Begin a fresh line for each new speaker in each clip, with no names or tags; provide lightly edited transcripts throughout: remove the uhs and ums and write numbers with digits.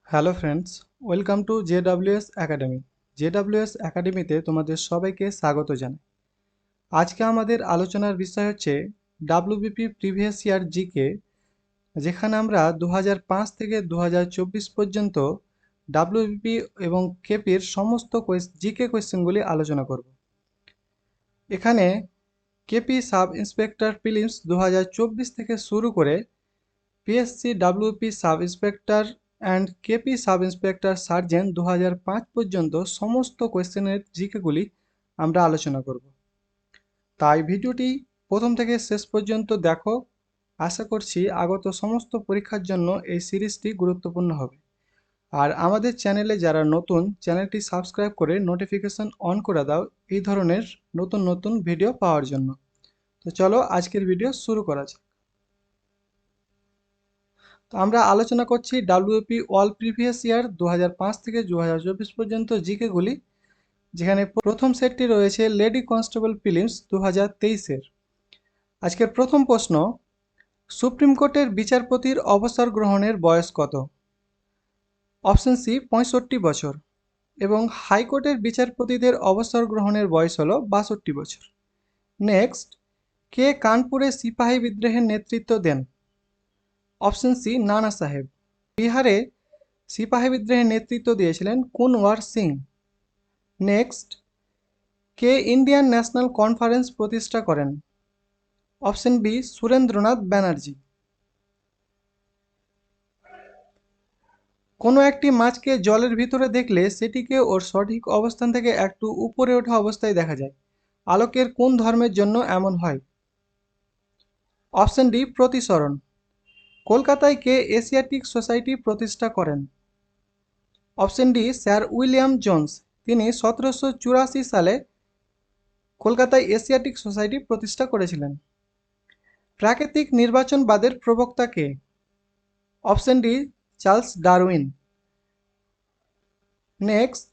Hello friends, welcome to JWS academy. JWS একাডেমিতে তোমাদের সবাইকে স্বাগত জানাই। আজকে আমাদের আলোচনার বিষয় হচ্ছে ডাব্লিউবিপি প্রিভিয়াস ইয়ার জিকে, যেখানে আমরা 2005 থেকে 2024 পর্যন্ত ডাব্লিউবিপি এবং কেপির সমস্ত জিকে কোয়েশ্চেনগুলি আলোচনা করব। এখানে কেপি সাব ইন্সপেক্টর প্রিলিমস 2024 থেকে শুরু করে PSC WP sub inspector and KP sub inspector sergeant 2005 পর্যন্ত সমস্ত কোয়েশ্চেনের জিকেগুলি আমরা আলোচনা করব। তাই ভিডিওটি প্রথম থেকে শেষ পর্যন্ত দেখো। আশা করছি আগত সমস্ত পরীক্ষার জন্য এই সিরিজটি গুরুত্বপূর্ণ হবে। আর আমাদের চ্যানেলে যারা নতুন, চ্যানেলটি সাবস্ক্রাইব করে নোটিফিকেশন অন করে দাও এই ধরনের নতুন নতুন ভিডিও পাওয়ার জন্য। তো চলো আজকের ভিডিও শুরু করা যাক। তো আমরা আলোচনা করছি ডাব্লিউপি অল প্রিভিয়াস ইয়ার 2005 থেকে 2024 পর্যন্ত জিকেগুলি, যেখানে প্রথম সেটটি রয়েছে লেডি কনস্টেবল প্রিলিমস 2023-এর। আজকের প্রথম প্রশ্ন, সুপ্রিম কোর্টের বিচারপতির অবসর গ্রহণের বয়স কত? অপশন সি 65 বছর এবং হাইকোর্টের বিচারপতিদের অবসর গ্রহণের বয়স হল 62 বছর। নেক্সট, কে কানপুরে সিপাহী বিদ্রোহের নেতৃত্ব দেন? অপশন সি নানা সাহেব। বিহারে সিপাহী বিদ্রোহের নেতৃত্ব দিয়েছিলেন কুনওয়ার সিং। নেক্সট, কে ইন্ডিয়ান ন্যাশনাল কনফারেন্স প্রতিষ্ঠা করেন? Option B Surendranath Banerjee. কোনো একটি মাছকে জলের ভিতরে দেখলে সেটিকে ওর সঠিক অবস্থান থেকে একটু উপরে ওঠা অবস্থায় দেখা যায়। আলোকের কোন ধর্মের জন্য এমন হয়? অপশন ডি প্রতিসরণ। কলকাতায় কে এশিয়াটিক সোসাইটি প্রতিষ্ঠা করেন? Option D sir William Jones. তিনি 1784 সালে কলকাতায় এশিয়াটিক সোসাইটি প্রতিষ্ঠা করেছিলেন। প্রাকৃতিক নির্বাচনবাদের প্রবক্তা কে? Option D Charles Darwin. Next,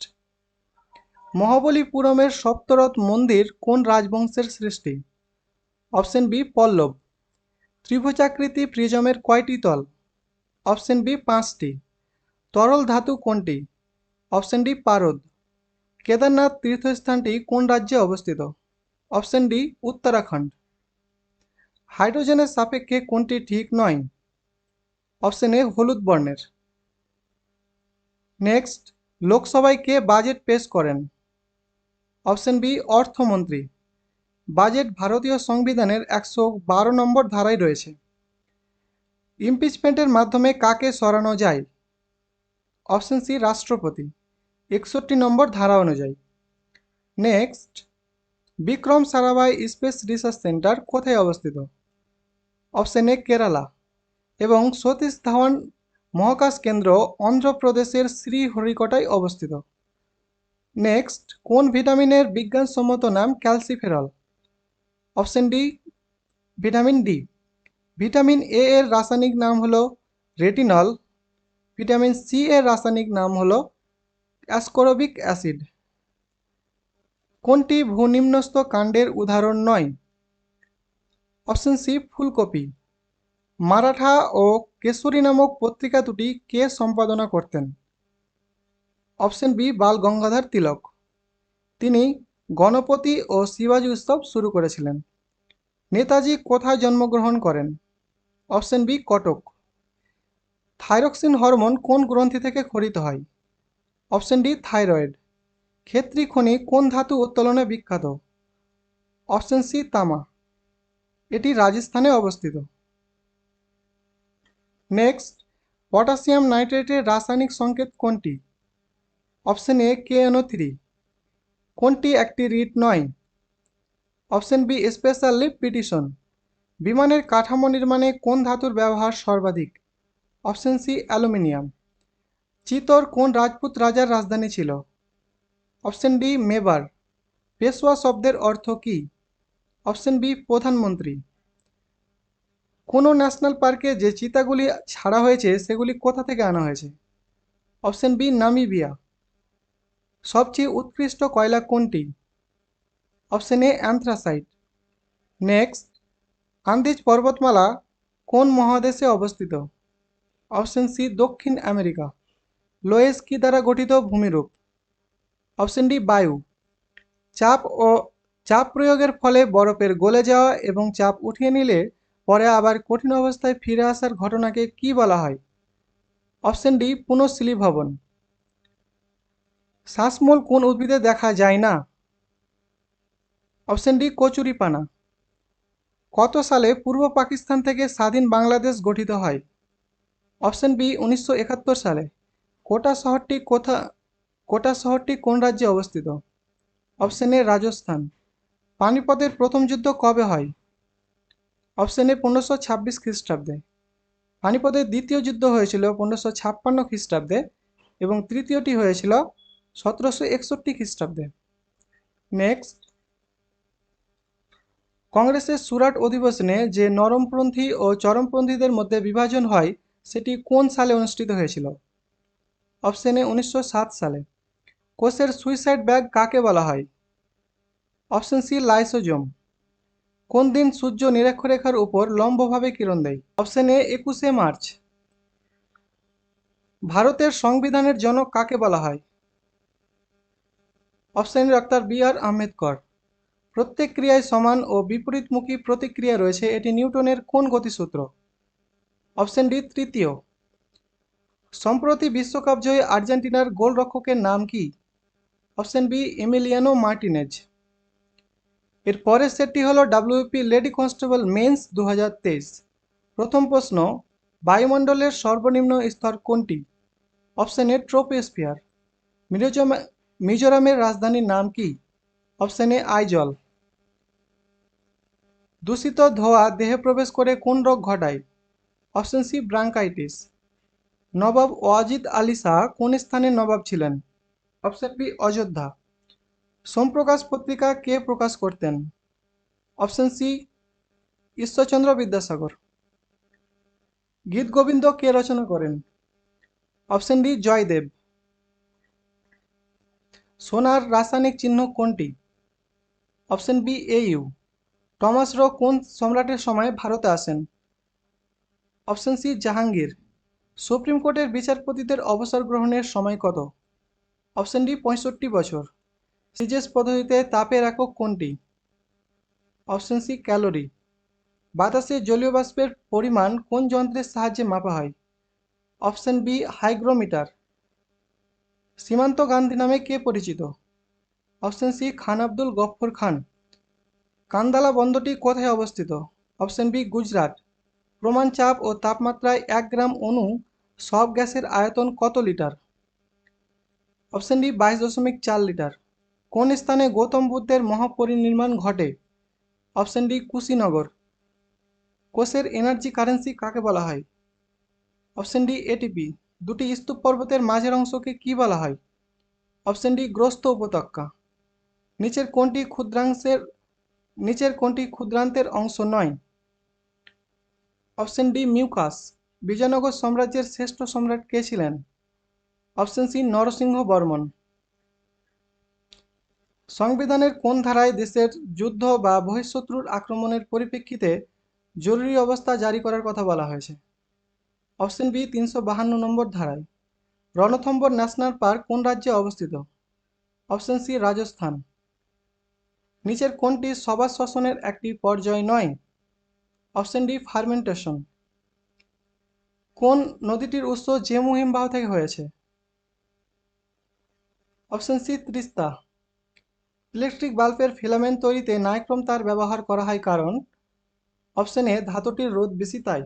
মহাবলীপুরমের সপ্তরথ মন্দির কোন রাজবংশের সৃষ্টি? অপশন বি পল্লব। ত্রিভুজাকৃতি প্রিজমের কয়টি তল? অপশন বি 5টি। তরল ধাতু কোনটি? অপশন ডি পারদ। কেদারনাথ তীর্থস্থানটি কোন রাজ্যে অবস্থিত? Option D Uttarakhand. হাইড্রোজেনের সাপেক্ষে কোনটি ঠিক নয়? অপশন এ হলুদ বর্ণের। নেক্সট, লোকসভায় কে বাজেট পেশ করেন? অপশন বি অর্থমন্ত্রী। বাজেট ভারতীয় সংবিধানের 112 নম্বর ধারায় রয়েছে। ইমপিচমেন্টের মাধ্যমে কাকে সরানো যায়? অপশন সি রাষ্ট্রপতি, 61 নম্বর ধারা অনুযায়ী। Next, Vikram Sarabhai space research centre কোথায় অবস্থিত? অপশন এ কেরালা এবং সতীশ ধাওয়ান মহাকাশ কেন্দ্র অন্ধ্রপ্রদেশের শ্রীহরিকোটায় অবস্থিত। নেক্সট, কোন ভিটামিনের বিজ্ঞানসম্মত নাম calciferol? Option D vitamin D. Vitamin A এর রাসায়নিক নাম হলো রেটিনল। ভিটামিন সি এর রাসায়নিক নাম হলো অ্যাসকর্বিক অ্যাসিড। কোনটি ভূনিম্নস্থ কাণ্ডের উদাহরণ নয়? অপশন সি ফুলকপি। মারাঠা ও কেশরী নামক পত্রিকা দুটি কে সম্পাদনা করতেন? অপশন বি বাল গঙ্গাধর তিলক। তিনি গণপতি ও শিবাজী উৎসব শুরু করেছিলেন। নেতাজি কোথায় জন্মগ্রহণ করেন? Option B Cuttack. Thyroxine hormone কোন গ্রন্থি থেকে ক্ষরিত হয়? Option D thyroid. ক্ষেত্রী খনি কোন ধাতু উত্তোলনে বিখ্যাত? অপশন সি তামা। এটি রাজস্থানে অবস্থিত। নেক্সট, পটাশিয়াম নাইট্রেটের রাসায়নিক সংকেত কোনটি? Option A KNO3। কোনটি একটি রিট নয়? Option B specially petition. বিমানের কাঠামো নির্মাণে কোন ধাতুর ব্যবহার সর্বাধিক? Option C aluminium. চিতোর কোন রাজপুত রাজার রাজধানী ছিল? Option D Mebar. পেশোয়া শব্দের অর্থ কী? অপশন বি প্রধানমন্ত্রী। কোনো ন্যাশনাল পার্কে যে চিতাগুলি ছাড়া হয়েছে সেগুলি কোথা থেকে আনা হয়েছে? Option B Namibia. সবচেয়ে উৎকৃষ্ট কয়লা কোনটি? Option A anthracite. Next, Andes পর্বতমালা কোন মহাদেশে অবস্থিত? অপশন সি দক্ষিণ আমেরিকা। লোয়েস কি দ্বারা গঠিত ভূমিরূপ? অপশন ডি বায়ু। চাপ ও চাপ প্রয়োগের ফলে বরফের গলে যাওয়া এবং চাপ উঠিয়ে নিলে পরে আবার কঠিন অবস্থায় ফিরে আসার ঘটনাকে কি বলা হয়? Option D পুনঃশীলীভবন। শ্বাসমূল কোন উদ্ভিদে দেখা যায় না? অপশন ডি কচুরিপানা। কত সালে পূর্ব পাকিস্তান থেকে স্বাধীন বাংলাদেশ গঠিত হয়? অপশন বি 1971 সালে। কোটা শহরটি কোটা শহরটি কোন রাজ্যে অবস্থিত? Option A Rajasthan. পানিপথের প্রথম যুদ্ধ কবে হয়? অপশন এ 1526 খ্রিস্টাব্দে। পানিপথের দ্বিতীয় যুদ্ধ হয়েছিল 1556 খ্রিস্টাব্দে এবং তৃতীয়টি হয়েছিল 1761 খ্রিস্টাব্দে। নেক্সট, কংগ্রেসের সুরাট অধিবেশনে যে নরমপন্থী ও চরমপন্থীদের মধ্যে বিভাজন হয় সেটি কোন সালে অনুষ্ঠিত হয়েছিল? অপশন এ 1907 সালে। কোষের সুইসাইড ব্যাগ কাকে বলা হয়? Option C lysosome. কোন দিন সূর্য নিরক্ষরেখার উপর লম্বভাবে কিরণ দেয়? অপশন এ 21শে মার্চ। ভারতের সংবিধানের জনক কাকে বলা হয়? Option A doctor B R Ambedkar. প্রত্যেক ক্রিয়ায় সমান ও বিপরীতমুখী প্রতিক্রিয়া রয়েছে, এটি নিউটনের কোন গতিসূত্র? অপশন ডি তৃতীয়। সম্প্রতি বিশ্বকাপ জয়ী আর্জেন্টিনার গোলরক্ষকের নাম কি? Option B Emiliano Martinez. এর পরের সেটটি হল ডাব্লিউপি লেডি কনস্টেবল মেন্স 2023। প্রথম প্রশ্ন, বায়ুমণ্ডলের সর্বনিম্ন স্তর কোনটি? Option A troposphere. মিজোরামের রাজধানীর নাম কি? Option A Aizawl. দূষিত ধোঁয়া দেহে প্রবেশ করে কোন রোগ ঘটায়? Option C bronchitis. Nawab Wajid Ali Shah কোন স্থানের নবাব ছিলেন? Option B Ayodhya. সোমপ্রকাশ পত্রিকা কে প্রকাশ করতেন? Option C Ishwarchandra Vidyasagar. গীতগোবিন্দ কে রচনা করেন? Option D Jayadev. সোনার রাসায়নিক চিহ্ন কোনটি? Option B AU। টমাস র কোন সম্রাটের সময় ভারতে আসেন? Option C Jahangir. সুপ্রিম কোর্টের বিচারপতিদের অবসর গ্রহণের সময় কত? অপশন ডি 65 বছর। সিজেস পদ্ধতিতে তাপের একক কোনটি? Option C calorie. বাতাসে জলীয় বাষ্পের পরিমাণ কোন যন্ত্রের সাহায্যে মাপা হয়? Option B hygrometer. সীমান্ত গান্ধী নামে কে পরিচিত? Option C Khan Abdul Gaffar Khan. কান্দালা বন্দরটি কোথায় অবস্থিত? Option B Gujarat. প্রমাণ চাপ ও তাপমাত্রায় 1 গ্রাম অণু সব গ্যাসের আয়তন কত লিটার? Option D 22.4 litre. কোন স্থানে গৌতম বুদ্ধের মহাপরিনির্বাণ ঘটে? Option D Kushinagar. কোষের এনার্জি কারেন্সি কাকে বলা হয়? Option D ATP। দুটি স্তূপ পর্বতের মাঝের অংশকে কি বলা হয়? অপশন ডি গ্রস্ত উপত্যকা। নিচের কোনটি ক্ষুদ্রান্তের অংশ নয়? Option D mucus. বিজয়নগর সাম্রাজ্যের শ্রেষ্ঠ সম্রাট কে ছিলেন? Option C Narasimha Varman. সংবিধানের কোন ধারায় দেশের যুদ্ধ বা বহিঃশত্রুর আক্রমণের পরিপ্রেক্ষিতে জরুরি অবস্থা জারি করার কথা বলা হয়েছে? অপশন বি 352 নম্বর ধারায়। রণথম্বর ন্যাশনাল পার্ক কোন রাজ্যে অবস্থিত? Option C Rajasthan. নিচের কোনটি সবার শ্বসনের একটি পর্যায় নয়? Option D fermentation. কোন নদীটির উৎস জেমু হিমবাহ থেকে হয়েছে? Option C Teesta. ইলেকট্রিক বাল্বের ফিলামেন্ট তৈরিতে নাইক্রোম তার ব্যবহার করা হয় কারণ? অপশন এ ধাতুটির রোধ বেশি তাই।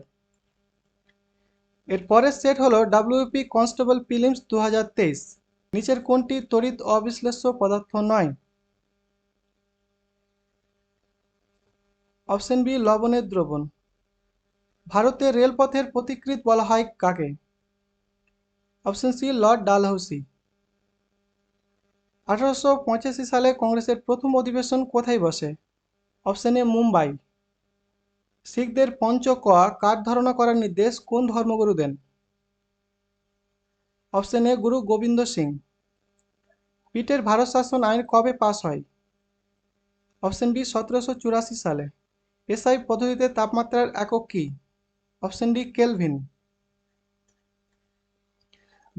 এর পরের সেট হলো ডাব্লিউপি কনস্টেবল প্রিলিমস 2023। নিচের কোনটি তড়িৎ অবিশ্লেষ্য পদার্থ নয়? অপশন বি লবণের দ্রবণ। ভারতের রেলপথের পথিকৃৎ বলা হয় কাকে? Option C Lord Dalhousie. 1885 সালে কংগ্রেসের প্রথম অধিবেশন কোথায় বসে? Option A Mumbai. শিখদের পঞ্চ ক কার ধারণা করার নির্দেশ কোন ধর্মগুরু দেন? Option A Guru Gobind Singh. পিটের ভারত শাসন আইন কবে পাস হয়? অপশন বি 1784 সালে। এসআই পদ্ধতিতে তাপমাত্রার একক কি? Option D kelvin.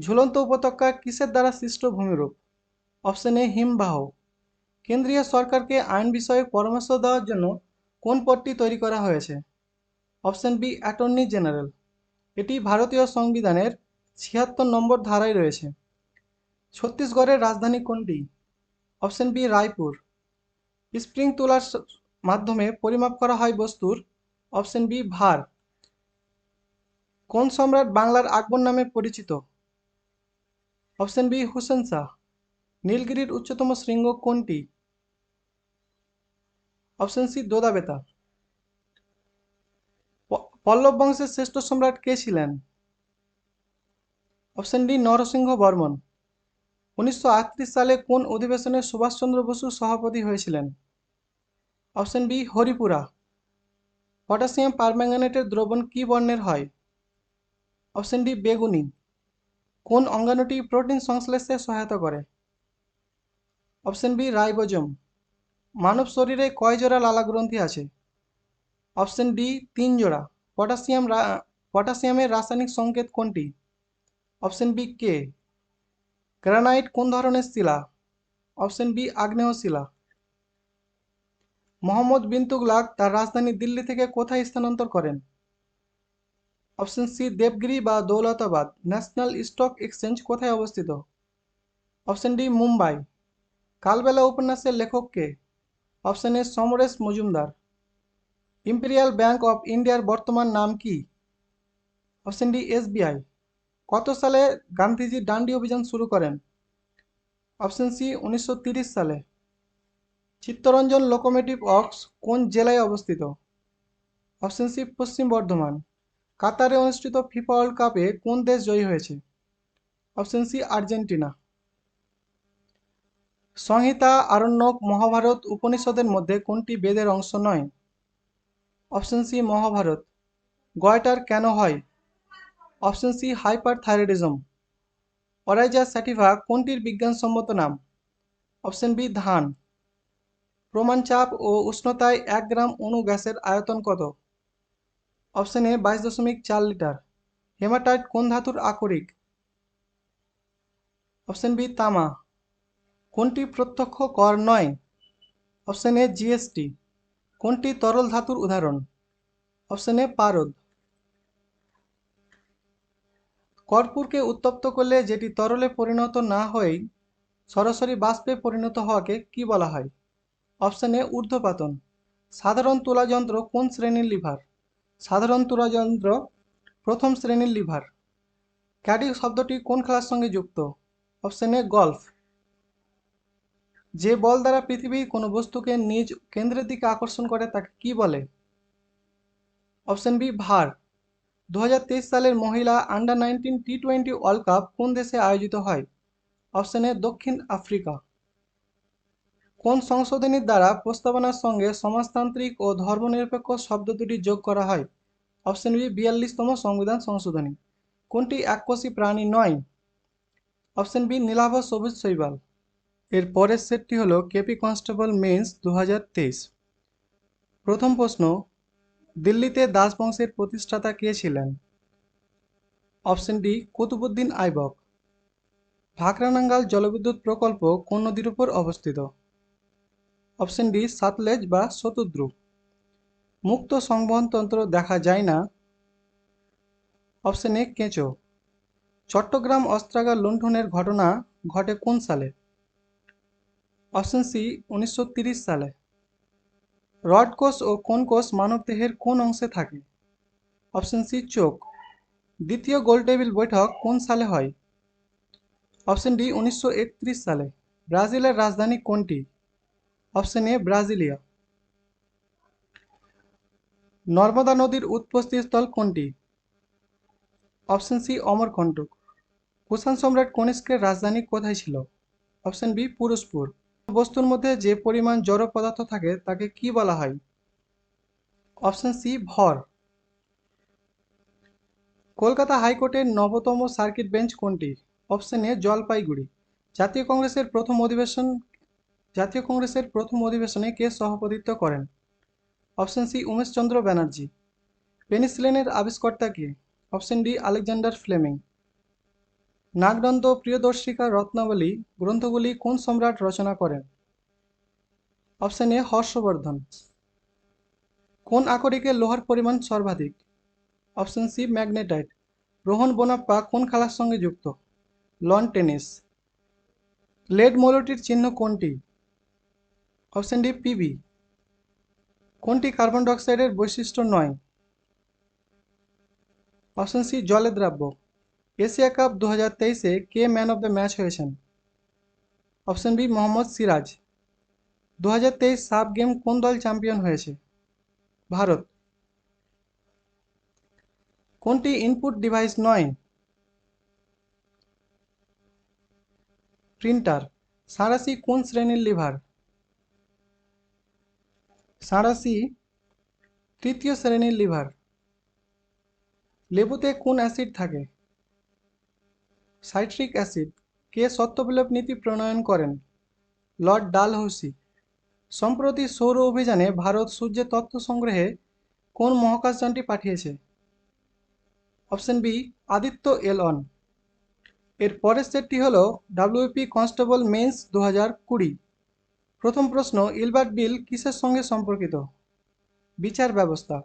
ঝুলন্ত উপত্যকা কিসের দ্বারা সৃষ্ট ভূমিরূপ? অপশন এ হিমবাহ। কেন্দ্রীয় সরকারকে আইন বিষয়ে পরামর্শ দেওয়ার জন্য কোন পদটি তৈরি করা হয়েছে? Option B attorney general. এটি ভারতীয় সংবিধানের ৭৬ নম্বর ধারায় রয়েছে। ছত্তিশগড়ের রাজধানী কোনটি? Option B Raipur. স্প্রিং তুলার মাধ্যমে পরিমাপ করা হয় বস্তুর। Option be verb. কোন সম্রাট বাংলার আকবর নামে পরিচিত? Option B Hussain Shah. নীলগিরির উচ্চতম শৃঙ্গ কোনটি? অপশন সি দোদা বেতার। পল্লব বংশের শ্রেষ্ঠ সম্রাট কে ছিলেন? Option D Narasimha Varman. ১৯৩৮ সালে কোন অধিবেশনে সুভাষচন্দ্র বসু সভাপতি হয়েছিলেন? Option B Haripura. পটাশিয়াম পারম্যাঙ্গানেটের দ্রবণ কি বর্ণের হয়? অপশন ডি বেগুনি। কোন অঙ্গাণুটি প্রোটিন সংশ্লেষে সহায়তা করে? Option B ribosome. মানব শরীরে কয় জোড়া লালা গ্রন্থি আছে? অপশন ডি ৩ জোড়া। পটাশিয়ামের রাসায়নিক সংকেত কোনটি? অপশন বি কে। গ্রানাইট কোন ধরনের শিলা? অপশন বি আগ্নেয় শিলা। মোহাম্মদ বিন তুগলাক তার রাজধানী দিল্লি থেকে কোথায় স্থানান্তর করেন? অপশন সি দেবগিরি বা দৌলতাবাদ। ন্যাশনাল স্টক এক্সচেঞ্জ কোথায় অবস্থিত? Option D Mumbai. কালবেলা উপন্যাসের লেখক কে? Option A Samaresh Majumdar. Imperial bank of ইন্ডিয়ার বর্তমান নাম কি? Option D SBI. কত সালে গান্ধীজি ডান্ডি অভিযান শুরু করেন? অপশন সি ১৯৩০ সালে। চিত্তরঞ্জন লোকোমোটিভ ওয়ার্কস কোন জেলায় অবস্থিত? অপশন সি পশ্চিম বর্ধমান। কাতারে অনুষ্ঠিত ফিফা ওয়ার্ল্ড কাপে কোন দেশ জয়ী হয়েছে? Option C Argentina. Samhita, Aranyaka, Mahabharata, উপনিষদের মধ্যে কোনটি বেদের অংশ নয়? Option C Mahabharata. গয়টার কেন হয়? Option C hyperthyroidism. Oryza sativa কোনটির বিজ্ঞানসম্মত নাম? অপশন বি ধান। প্রমাণ চাপ ও উষ্ণতায় ১ গ্রাম অণু গ্যাসের আয়তন কত? Option A ২২.৪ litre. হেমাটাইট কোন ধাতুর আকরিক? অপশন বি তামা। কোনটি প্রত্যক্ষ কর নয়? অপশন এ জিএসটি। কোনটি তরল ধাতুর উদাহরণ? অপশন এ পারদ। কর্পূরকে উত্তপ্ত করলে যেটি তরলে পরিণত না হয়ে সরাসরি বাষ্পে পরিণত হওয়াকে কি বলা হয়? অপশন এ ঊর্ধ্বপাতন। সাধারণ তুলাযন্ত্র কোন শ্রেণীর লিভার? সাধারণ তুলাযন্ত্র প্রথম শ্রেণীর লিভার। ক্যাডি শব্দটি কোন খেলার সঙ্গে যুক্ত? অপশন এ গলফ। যে বল দ্বারা পৃথিবী কোনো বস্তুকে নিজ কেন্দ্রের দিকে আকর্ষণ করে তাকে কি বলে? Option be verb. ২০২৩ সালের মহিলা আন্ডার-19 টি-20 ওয়ার্ল্ড কাপ কোন দেশে আয়োজিত হয়? অপশন এ দক্ষিণ আফ্রিকা। কোন সংশোধনীর দ্বারা প্রস্তাবনার সঙ্গে সমাজতান্ত্রিক ও ধর্মনিরপেক্ষ শব্দ দুটি যোগ করা হয়? অপশন বি ৪২তম সংবিধান সংশোধনী। কোনটি এককোষী প্রাণী নয়? অপশন বি নীলাভ সবুজ শৈবাল। এর পরের সেটটি হলো কেপি কনস্টেবল মেন্স ২০২৩। প্রথম প্রশ্ন, দিল্লিতে দাস বংশের প্রতিষ্ঠাতা কে ছিলেন? Option D Qutubuddin Aibak. ভাকরানাঙ্গাল জলবিদ্যুৎ প্রকল্প কোন নদীর উপর অবস্থিত? অপশন ডি সাতলেজ বা শতদ্রু। মুক্ত সংবহনতন্ত্র দেখা যায় না? অপশন এ কেঁচো। চট্টগ্রাম অস্ত্রাগার লুণ্ঠনের ঘটনা ঘটে কোন সালে? অপশন সি ১৯৩০ সালে। রড কোষ ও কোন কোষ মানবদেহের কোন অংশে থাকে? অপশন সি চোখ। দ্বিতীয় গোলটেবিল বৈঠক কোন সালে হয়? অপশন ডি ১৯৩১ সালে। ব্রাজিলের রাজধানী কোনটি? অপশন এ ব্রাজিলিয়া। নর্মদা নদীর উৎপত্তিস্থল কোনটি? Option C Amarkantak. কুষাণ সম্রাট কনিষ্কের রাজধানী কোথায় ছিল? Option B Purushapura. বস্তুর মধ্যে যে পরিমাণ জড় পদার্থ থাকে তাকে কি বলা হয়? অপশন সি ভর। কলকাতা হাইকোর্টের নবতম সার্কিট বেঞ্চ কোনটি? Option A Jalpaiguri. জাতীয় কংগ্রেসের প্রথম অধিবেশনে কে সভাপতিত্ব করেন? Option C Umeshchandra Banerjee. পেনিসিলিনের আবিষ্কর্তা কে? Option D Alexander Fleming. Nagananda Priyadarshika Ratnavali গ্রন্থগুলি কোন সম্রাট রচনা করেন? Option A Harshavardhan. কোন আকরিকে লোহার পরিমাণ সর্বাধিক? Option C magnetite. Rohan Bopanna কোন খেলার সঙ্গে যুক্ত? Loan tennis. লেড মৌলটির চিহ্ন কোনটি? Option D PB. কোনটি কার্বন ডাইঅক্সাইডের বৈশিষ্ট্য নয়? অপশন সি জলে দ্রাব্য। এশিয়া কাপ 2023-এ কে ম্যান অব দ্য ম্যাচ হয়েছেন? Option B Mohammad Siraj. 2023 সাব গেম কোন দল চ্যাম্পিয়ন হয়েছে? ভারত। কোনটি ইনপুট ডিভাইস নয়? প্রিন্টার। সাঁড়াশি কোন শ্রেণীর লিভার? সাঁড়াশি তৃতীয় শ্রেণীর লিভার। লেবুতে কোন অ্যাসিড থাকে? Citric acid. কে সত্যবিলোপ নীতি প্রণয়ন করেন? লর্ড ডালহৌসি। সম্প্রতি সৌর অভিযানে ভারত সূর্যের তথ্য সংগ্রহে কোন মহাকাশযানটি পাঠিয়েছে? Option B Aditya L one. এর পরের সেটটি হল ডাব্লিউপি কনস্টেবল মেন্স 2020। প্রথম প্রশ্ন, ইলবার্ট বিল কিসের সঙ্গে সম্পর্কিত? বিচার ব্যবস্থা।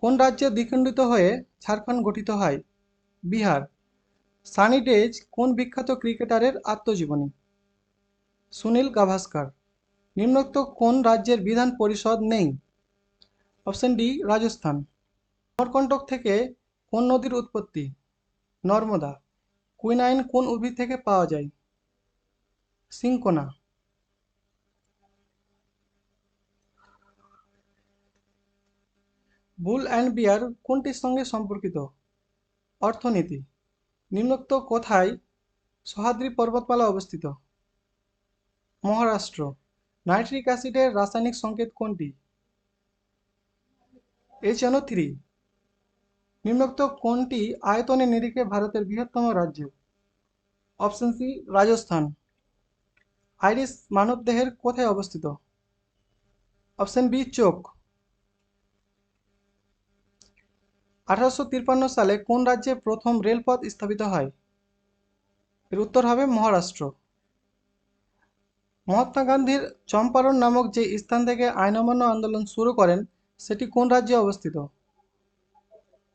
কোন রাজ্যে দ্বিখণ্ডিত হয়ে ঝাড়খণ্ড গঠিত হয়? বিহার। সানি ডেজ কোন বিখ্যাত ক্রিকেটারের আত্মজীবনী? সুনীল গাভাস্কার। নিম্নোক্ত কোন রাজ্যের বিধান পরিষদ নেই? Option D Rajasthan. অমরকন্টক থেকে কোন নদীর উৎপত্তি? নর্মদা। কুইনাইন কোন উদ্ভিদ থেকে পাওয়া যায়? সিঙ্কোনা। বুল অ্যান্ড বিয়ার কোনটির সঙ্গে সম্পর্কিত? অর্থনীতি। নিম্নোক্ত কোথায় সহ্যাদ্রি পর্বতমালা অবস্থিত? মহারাষ্ট্র। নাইট্রিক অ্যাসিডের রাসায়নিক সংকেত কোনটি? HNO3। নিম্নোক্ত কোনটি আয়তনের নিরিখে ভারতের বৃহত্তম রাজ্য? Option C Rajasthan. আইরিস মানবদেহের কোথায় অবস্থিত? অপশন বি চোখ। 1853 সালে কোন রাজ্যে প্রথম রেলপথ স্থাপিত হয়? এর উত্তর হবে মহারাষ্ট্র। মহাত্মা গান্ধীর চম্পারণ নামক যে স্থান থেকে আইন অমান্য আন্দোলন শুরু করেন সেটি কোন রাজ্যে অবস্থিত?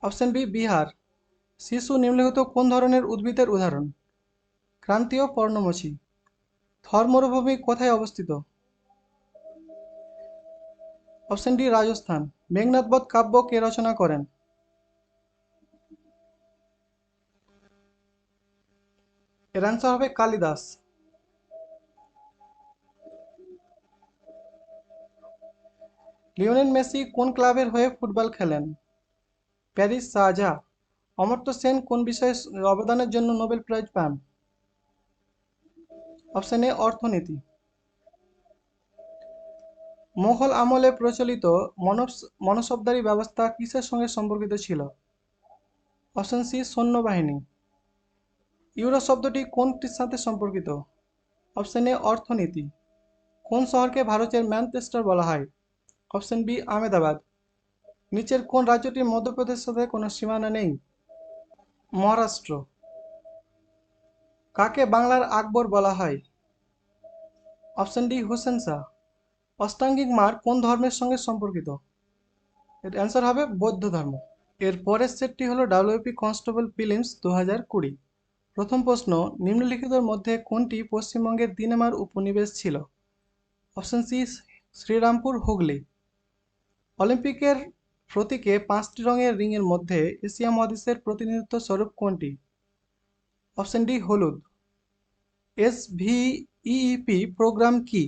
Option B Bihar. শিশু নিম্নলিখিত কোন ধরনের উদ্ভিদের উদাহরণ? ক্রান্তীয় পর্ণমোচী। থর মরুভূমি কোথায় অবস্থিত? Option D Rajasthan. মেঘনাদ বধ কাব্য কে রচনা করেন? এর অ্যান্সার হবে কালিদাস। লিওনেল মেসি কোন ক্লাবের হয়ে ফুটবল খেলেন? প্যারিস সাজা। অমর্ত্য সেন কোন বিষয়ে অবদানের জন্য নোবেল প্রাইজ পান? অপশন এ অর্থনীতি। মোগল আমলে প্রচলিত মনসবদারি ব্যবস্থা কিসের সঙ্গে সম্পর্কিত ছিল? অপশন সি সৈন্যবাহিনী। ইউরো শব্দটি কোনটির সাথে সম্পর্কিত? অপশন এ অর্থনীতি। কোন শহরকে ভারতের ম্যানচেস্টার বলা হয়? Option B Ahmedabad. নিচের কোন রাজ্যটির মধ্যপ্রদেশের সাথে কোনো সীমানা নেই? মহারাষ্ট্র। কাকে বাংলার আকবর বলা হয়? Option D Hussain Shah. অষ্টাঙ্গিক মার্গ কোন ধর্মের সঙ্গে সম্পর্কিত? এর অ্যান্সার হবে বৌদ্ধ ধর্ম। এর পরের সেটটি হলো ডাব্লিউপি কনস্টেবল প্রিলিমস 2020। প্রথম প্রশ্ন, নিম্নলিখিতের মধ্যে কোনটি পশ্চিমবঙ্গের দিনেমার উপনিবেশ ছিল? Option C Serampore Hooghly. অলিম্পিকের প্রতীকে 5টি রঙের রিংয়ের মধ্যে এশিয়া মহাদেশের প্রতিনিধিত্ব স্বরূপ কোনটি? অপশন ডি হলুদ। SVEEP প্রোগ্রাম কি?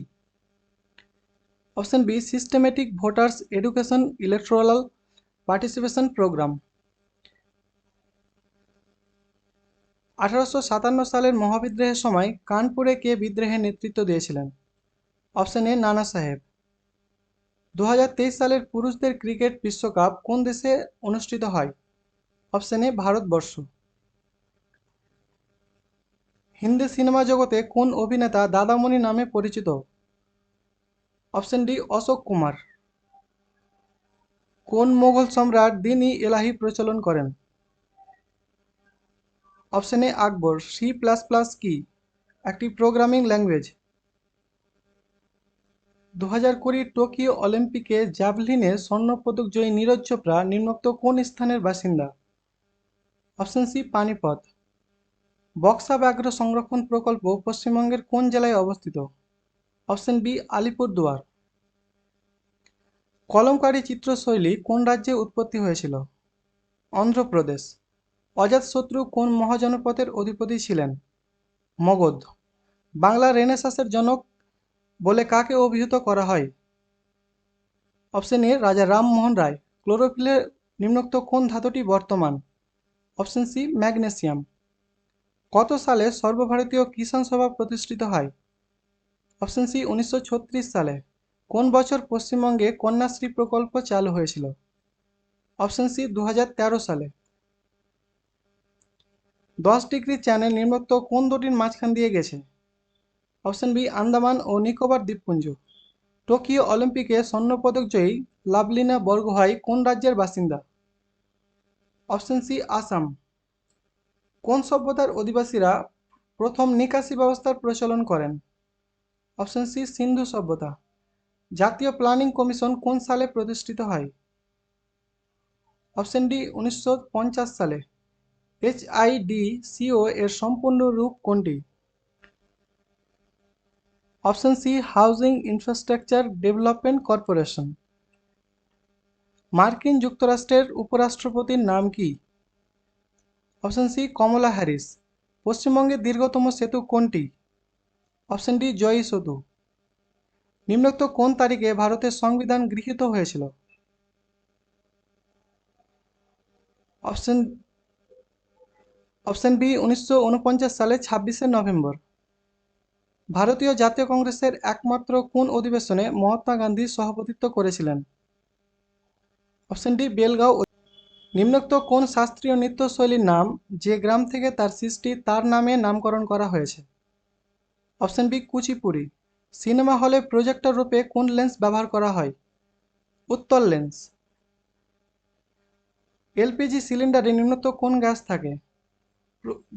Option B systematic voters education electoral participation programme. 1857 সালের মহাবিদ্রোহের সময় কানপুরে কে বিদ্রোহের নেতৃত্ব দিয়েছিলেন? অপশন এ নানা সাহেব। 2023 সালের পুরুষদের ক্রিকেট বিশ্বকাপ কোন দেশে অনুষ্ঠিত হয়? Option A Bharatvarsha. Hindi cinema জগতে কোন অভিনেতা দাদামণি নামে পরিচিত? Option D Ashok Kumar. কোন মোগল সম্রাট দ্বীন-ই-এলাহি প্রচলন করেন? অপশন এ আকবর। C++ কি? একটি প্রোগ্রামিং ল্যাঙ্গুয়েজ। 2020 টোকিও অলিম্পিকে জ্যাভলিনে স্বর্ণপদক জয়ী নীরজ চোপড়া নিম্নোক্ত কোন স্থানের বাসিন্দা? Option C Panipat. বক্সা ব্যাঘ্র সংরক্ষণ প্রকল্প পশ্চিমবঙ্গের কোন জেলায় অবস্থিত? Option B Alipurduar. কলমকারী চিত্রশৈলী কোন রাজ্যে উৎপত্তি হয়েছিল? অন্ধ্রপ্রদেশ। অজাতশত্রু কোন মহাজনপদের অধিপতি ছিলেন? মগধ। বাংলা রেনেসাঁসের জনক বলে কাকে অভিহিত করা হয়? অপশন এ রাজা রামমোহন রায়। ক্লোরোফিলে নিম্নোক্ত কোন ধাতুটি বর্তমান? Option C magnesium. কত সালে সর্বভারতীয় কিষাণ সভা প্রতিষ্ঠিত হয়? অপশন সি 1936 সালে। কোন বছর পশ্চিমবঙ্গে কন্যাশ্রী প্রকল্প চালু হয়েছিল? অপশন সি 2013 সালে। 10 ডিগ্রি চ্যানেল নিম্নোক্ত কোন দুটির মাঝখান দিয়ে গেছে? অপশন বি আন্দামান ও নিকোবর দ্বীপপুঞ্জ। টোকিও অলিম্পিকে স্বর্ণপদক জয়ী লাভলিনা বরগোহাই কোন রাজ্যের বাসিন্দা? Option C Assam. কোন সভ্যতার অধিবাসীরা প্রথম নিকাশি ব্যবস্থার প্রচলন করেন? অপশন সি সিন্ধু সভ্যতা। জাতীয় প্ল্যানিং কমিশন কোন সালে প্রতিষ্ঠিত হয়? অপশন ডি 1950 সালে। HIDCO এর সম্পূর্ণ রূপ কোনটি? Option C housing infrastructure development corporation. মার্কিন যুক্তরাষ্ট্রের উপরাষ্ট্রপতির নাম কি? Option C Kamala Harris. পশ্চিমবঙ্গের দীর্ঘতম সেতু কোনটি? অপশন ডি জয়ী সেতু। নিম্নোক্ত কোন তারিখে ভারতের সংবিধান গৃহীত হয়েছিল? অপশন অপশন বি 1949 সালে 26শে নভেম্বর। ভারতীয় জাতীয় কংগ্রেসের একমাত্র কোন অধিবেশনে মহাত্মা গান্ধী সভাপতিত্ব করেছিলেন? Option D Belgaum. নিম্নোক্ত কোন শাস্ত্রীয় নৃত্যশৈলীর নাম যে গ্রাম থেকে তার সৃষ্টি তার নামে নামকরণ করা হয়েছে? Option B Kuchipudi. সিনেমা হলে প্রজেক্টর রূপে কোন লেন্স ব্যবহার করা হয়? উত্তল লেন্স। এলপিজি সিলিন্ডারে নিম্নোক্ত কোন গ্যাস থাকে?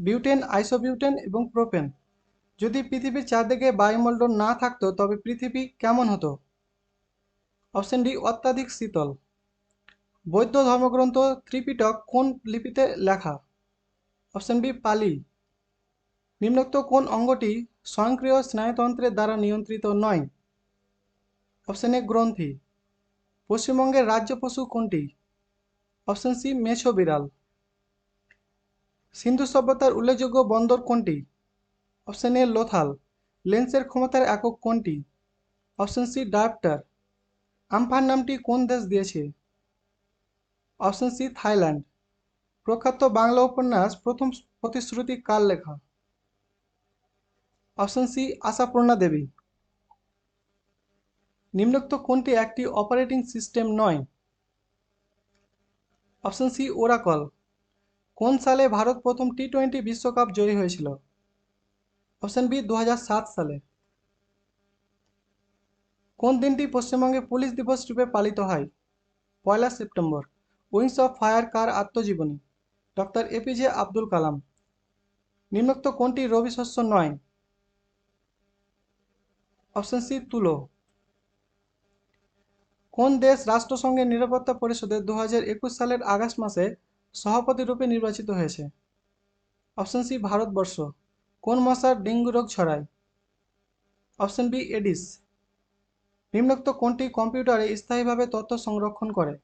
বিউটেন, আইসোবিউটেন এবং প্রোপেন। যদি পৃথিবীর চারদিকে বায়ুমণ্ডল না থাকতো তবে পৃথিবী কেমন হতো? অপশন ডি অত্যাধিক শীতল। বৌদ্ধ ধর্মগ্রন্থ ত্রিপিটক কোন লিপিতে লেখা? অপশন বি পালি। নিম্নোক্ত কোন অঙ্গটি স্বয়ংক্রিয় স্নায়ুতন্ত্রের দ্বারা নিয়ন্ত্রিত নয়? অপশন এ গ্রন্থি। পশ্চিমবঙ্গের রাজ্য পশু কোনটি? অপশন সি মেছো বিড়াল। সিন্ধু সভ্যতার উল্লেখযোগ্য বন্দর কোনটি? অপশন এ লোথাল। লেন্সের ক্ষমতার একক কোনটি? Option C dioptre. আমফান নামটি কোন দেশ দিয়েছে? Option C Thailand. প্রখ্যাত বাংলা উপন্যাস প্রথম প্রতিশ্রুতি কার লেখা? Option C Ashapurna Devi. নিম্নোক্ত কোনটি একটি অপারেটিং সিস্টেম নয়? Option C Oracle. কোন সালে ভারত প্রথম টি-20 বিশ্বকাপ জয়ী হয়েছিল? অপশন বি 2007 সালে। কোন দিনটি পশ্চিমবঙ্গে পুলিশ দিবস রূপে পালিত হয়? 1 সেপ্টেম্বর। উইংস অফ ফায়ার কার আত্মজীবনী? Doctor APJ Abdul Kalam. নিম্নোক্ত কোনটি রবি শস্য নয়? অপশন সি তুলো। কোন দেশ রাষ্ট্রসংঘের নিরাপত্তা পরিষদে 2021 সালের আগস্ট মাসে সভাপতি রূপে নির্বাচিত হয়েছে? Option C Bharatvarsha. কোন মশার ডেঙ্গু রোগ ছড়ায়? Option B Aedes. নিম্নোক্ত কোনটি কম্পিউটারে স্থায়ীভাবে তথ্য সংরক্ষণ করে?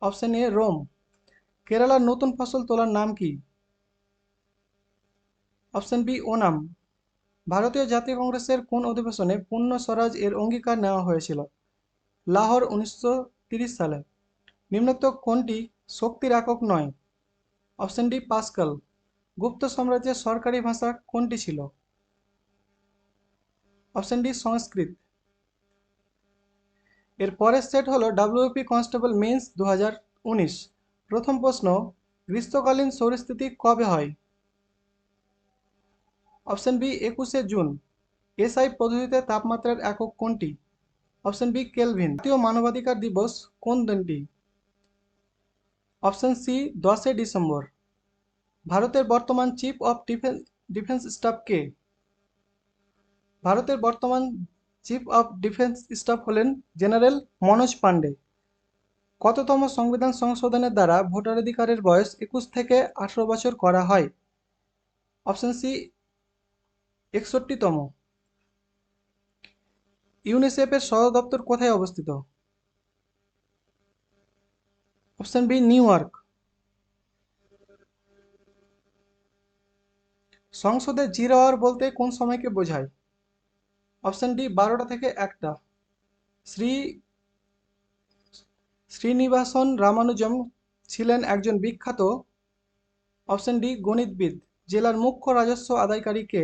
Option A ROM. কেরালার নতুন ফসল তোলার নাম কি? Option B Onam. ভারতীয় জাতীয় কংগ্রেসের কোন অধিবেশনে পূর্ণ স্বরাজ এর অঙ্গীকার নেওয়া হয়েছিল? লাহোর 1930 সালে। নিম্নোক্ত কোনটি শক্তির একক নয়? Option D Pascal. গুপ্ত সাম্রাজ্যের সরকারি ভাষা কোনটি ছিল? অপশন ডি সংস্কৃত। এর পরের সেট হলো ডাব্লিউপি কনস্টেবল মেন্স 2019। প্রথম প্রশ্ন, গ্রীষ্মকালীন সৌরস্থিতি কবে হয়? অপশন বি 21শে জুন। এসআই পদ্ধতিতে তাপমাত্রার একক কোনটি? Option B kelvin. জাতীয় মানবাধিকার দিবস কোন দিনটি? অপশন সি 10শে ডিসেম্বর। ভারতের বর্তমান চিফ অফ ডিফেন্স স্টাফ কে? ভারতের বর্তমান চিফ অফ ডিফেন্স স্টাফ হলেন জেনারেল মনোজ পান্ডে। কততম সংবিধান সংশোধনের দ্বারা ভোটাধিকারের বয়স 21 থেকে 18 বছর করা হয়? অপশন সি 61তম। ইউনিসেফের সদর দপ্তর কোথায় অবস্থিত? Option B New York. সংসদে জিরো আওয়ার বলতে কোন সময়কে বোঝায়? অপশন ডি 12টা থেকে 1টা। শ্রী শ্রীনিবাসন রামানুজম ছিলেন একজন বিখ্যাত, অপশন ডি গণিতবিদ। জেলার মুখ্য রাজস্ব আদায়কারী কে?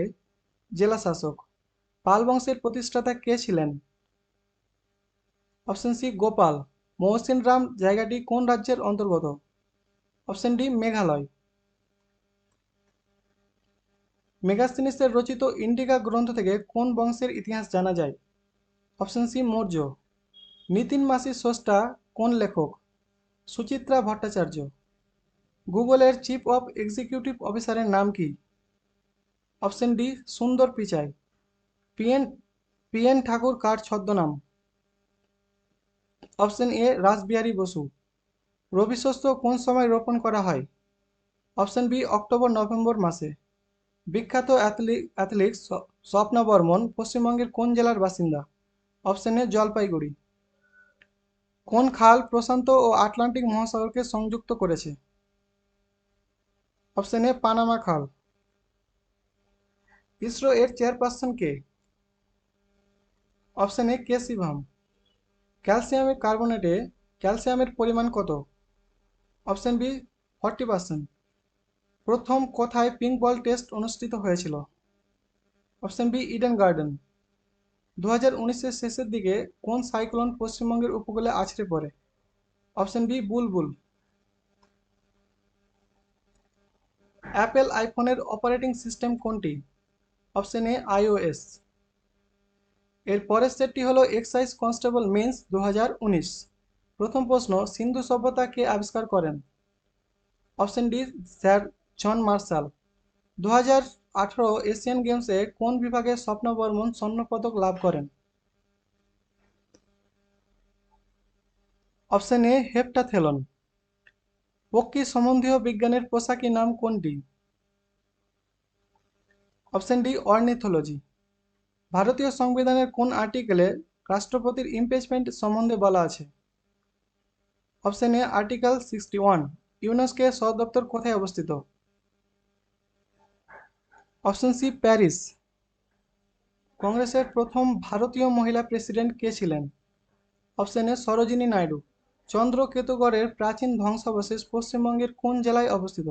জেলা শাসক। পাল বংশের প্রতিষ্ঠাতা কে ছিলেন? Option C Gopal. মহসিনরাম জায়গাটি কোন রাজ্যের অন্তর্গত? Option D Meghalaya. মেগাস্তিনিসের রচিত ইন্ডিকা গ্রন্থ থেকে কোন বংশের ইতিহাস জানা যায়? Option C Maurya. নিতিন মাসির স্রষ্টা কোন লেখক? সুচিত্রা ভট্টাচার্য। গুগলের চিফ অফ এক্সিকিউটিভ অফিসারের নাম কি? Option D Sundar Pichai. PN PN Thakur কার ছদ্মনাম? Option A Rashbehari Bose. রবি শস্য কোন সময় রোপণ করা হয়? অপশন বি অক্টোবর নভেম্বর মাসে। বিখ্যাত অ্যাথলিট স্বপ্না বর্মন পশ্চিমবঙ্গের কোন জেলার বাসিন্দা? Option A Jalpaiguri. কোন খাল প্রশান্ত ও আটলান্টিক মহাসাগরকে সংযুক্ত করেছে? অপশন এ পানামা খাল। ইসরো এর চেয়ারপারসন কে? Option A K Sivan. ক্যালসিয়ামের কার্বনেটে ক্যালসিয়ামের পরিমাণ কত? Option B 40%। প্রথম কোথায় পিঙ্ক বল টেস্ট অনুষ্ঠিত হয়েছিল? Option B Eden garden. 2019-এর শেষের দিকে কোন সাইক্লোন পশ্চিমবঙ্গের উপকূলে আছড়ে পড়ে? Option B Bulbul. অ্যাপেল আইফোনের অপারেটিং সিস্টেম কোনটি? Option A iOS। এর পরের সেটটি হলো এক্সাইজ কনস্টেবল মেন্স 2019। প্রথম প্রশ্ন, সিন্ধু সভ্যতা কে আবিষ্কার করেন? Option D sir John Marshall. 2018 Asian গেমসে কোন বিভাগে স্বপ্না বর্মন স্বর্ণপদক লাভ করেন? Option A heptathlon. পক্ষী সম্বন্ধীয় বিজ্ঞানের পোশাকি নাম কোনটি? Option D ornithology. ভারতীয় সংবিধানের কোন আর্টিকেলে রাষ্ট্রপতির ইমপিচমেন্ট সম্বন্ধে বলা আছে? Option A article 61। ইউনেস্কো এর সদর দপ্তর কোথায় অবস্থিত? Option C Paris. কংগ্রেসের প্রথম ভারতীয় মহিলা প্রেসিডেন্ট কে ছিলেন? Option A Sarojini Naidu. চন্দ্রকেতুগড়ের প্রাচীন ধ্বংসাবশেষ পশ্চিমবঙ্গের কোন জেলায় অবস্থিত?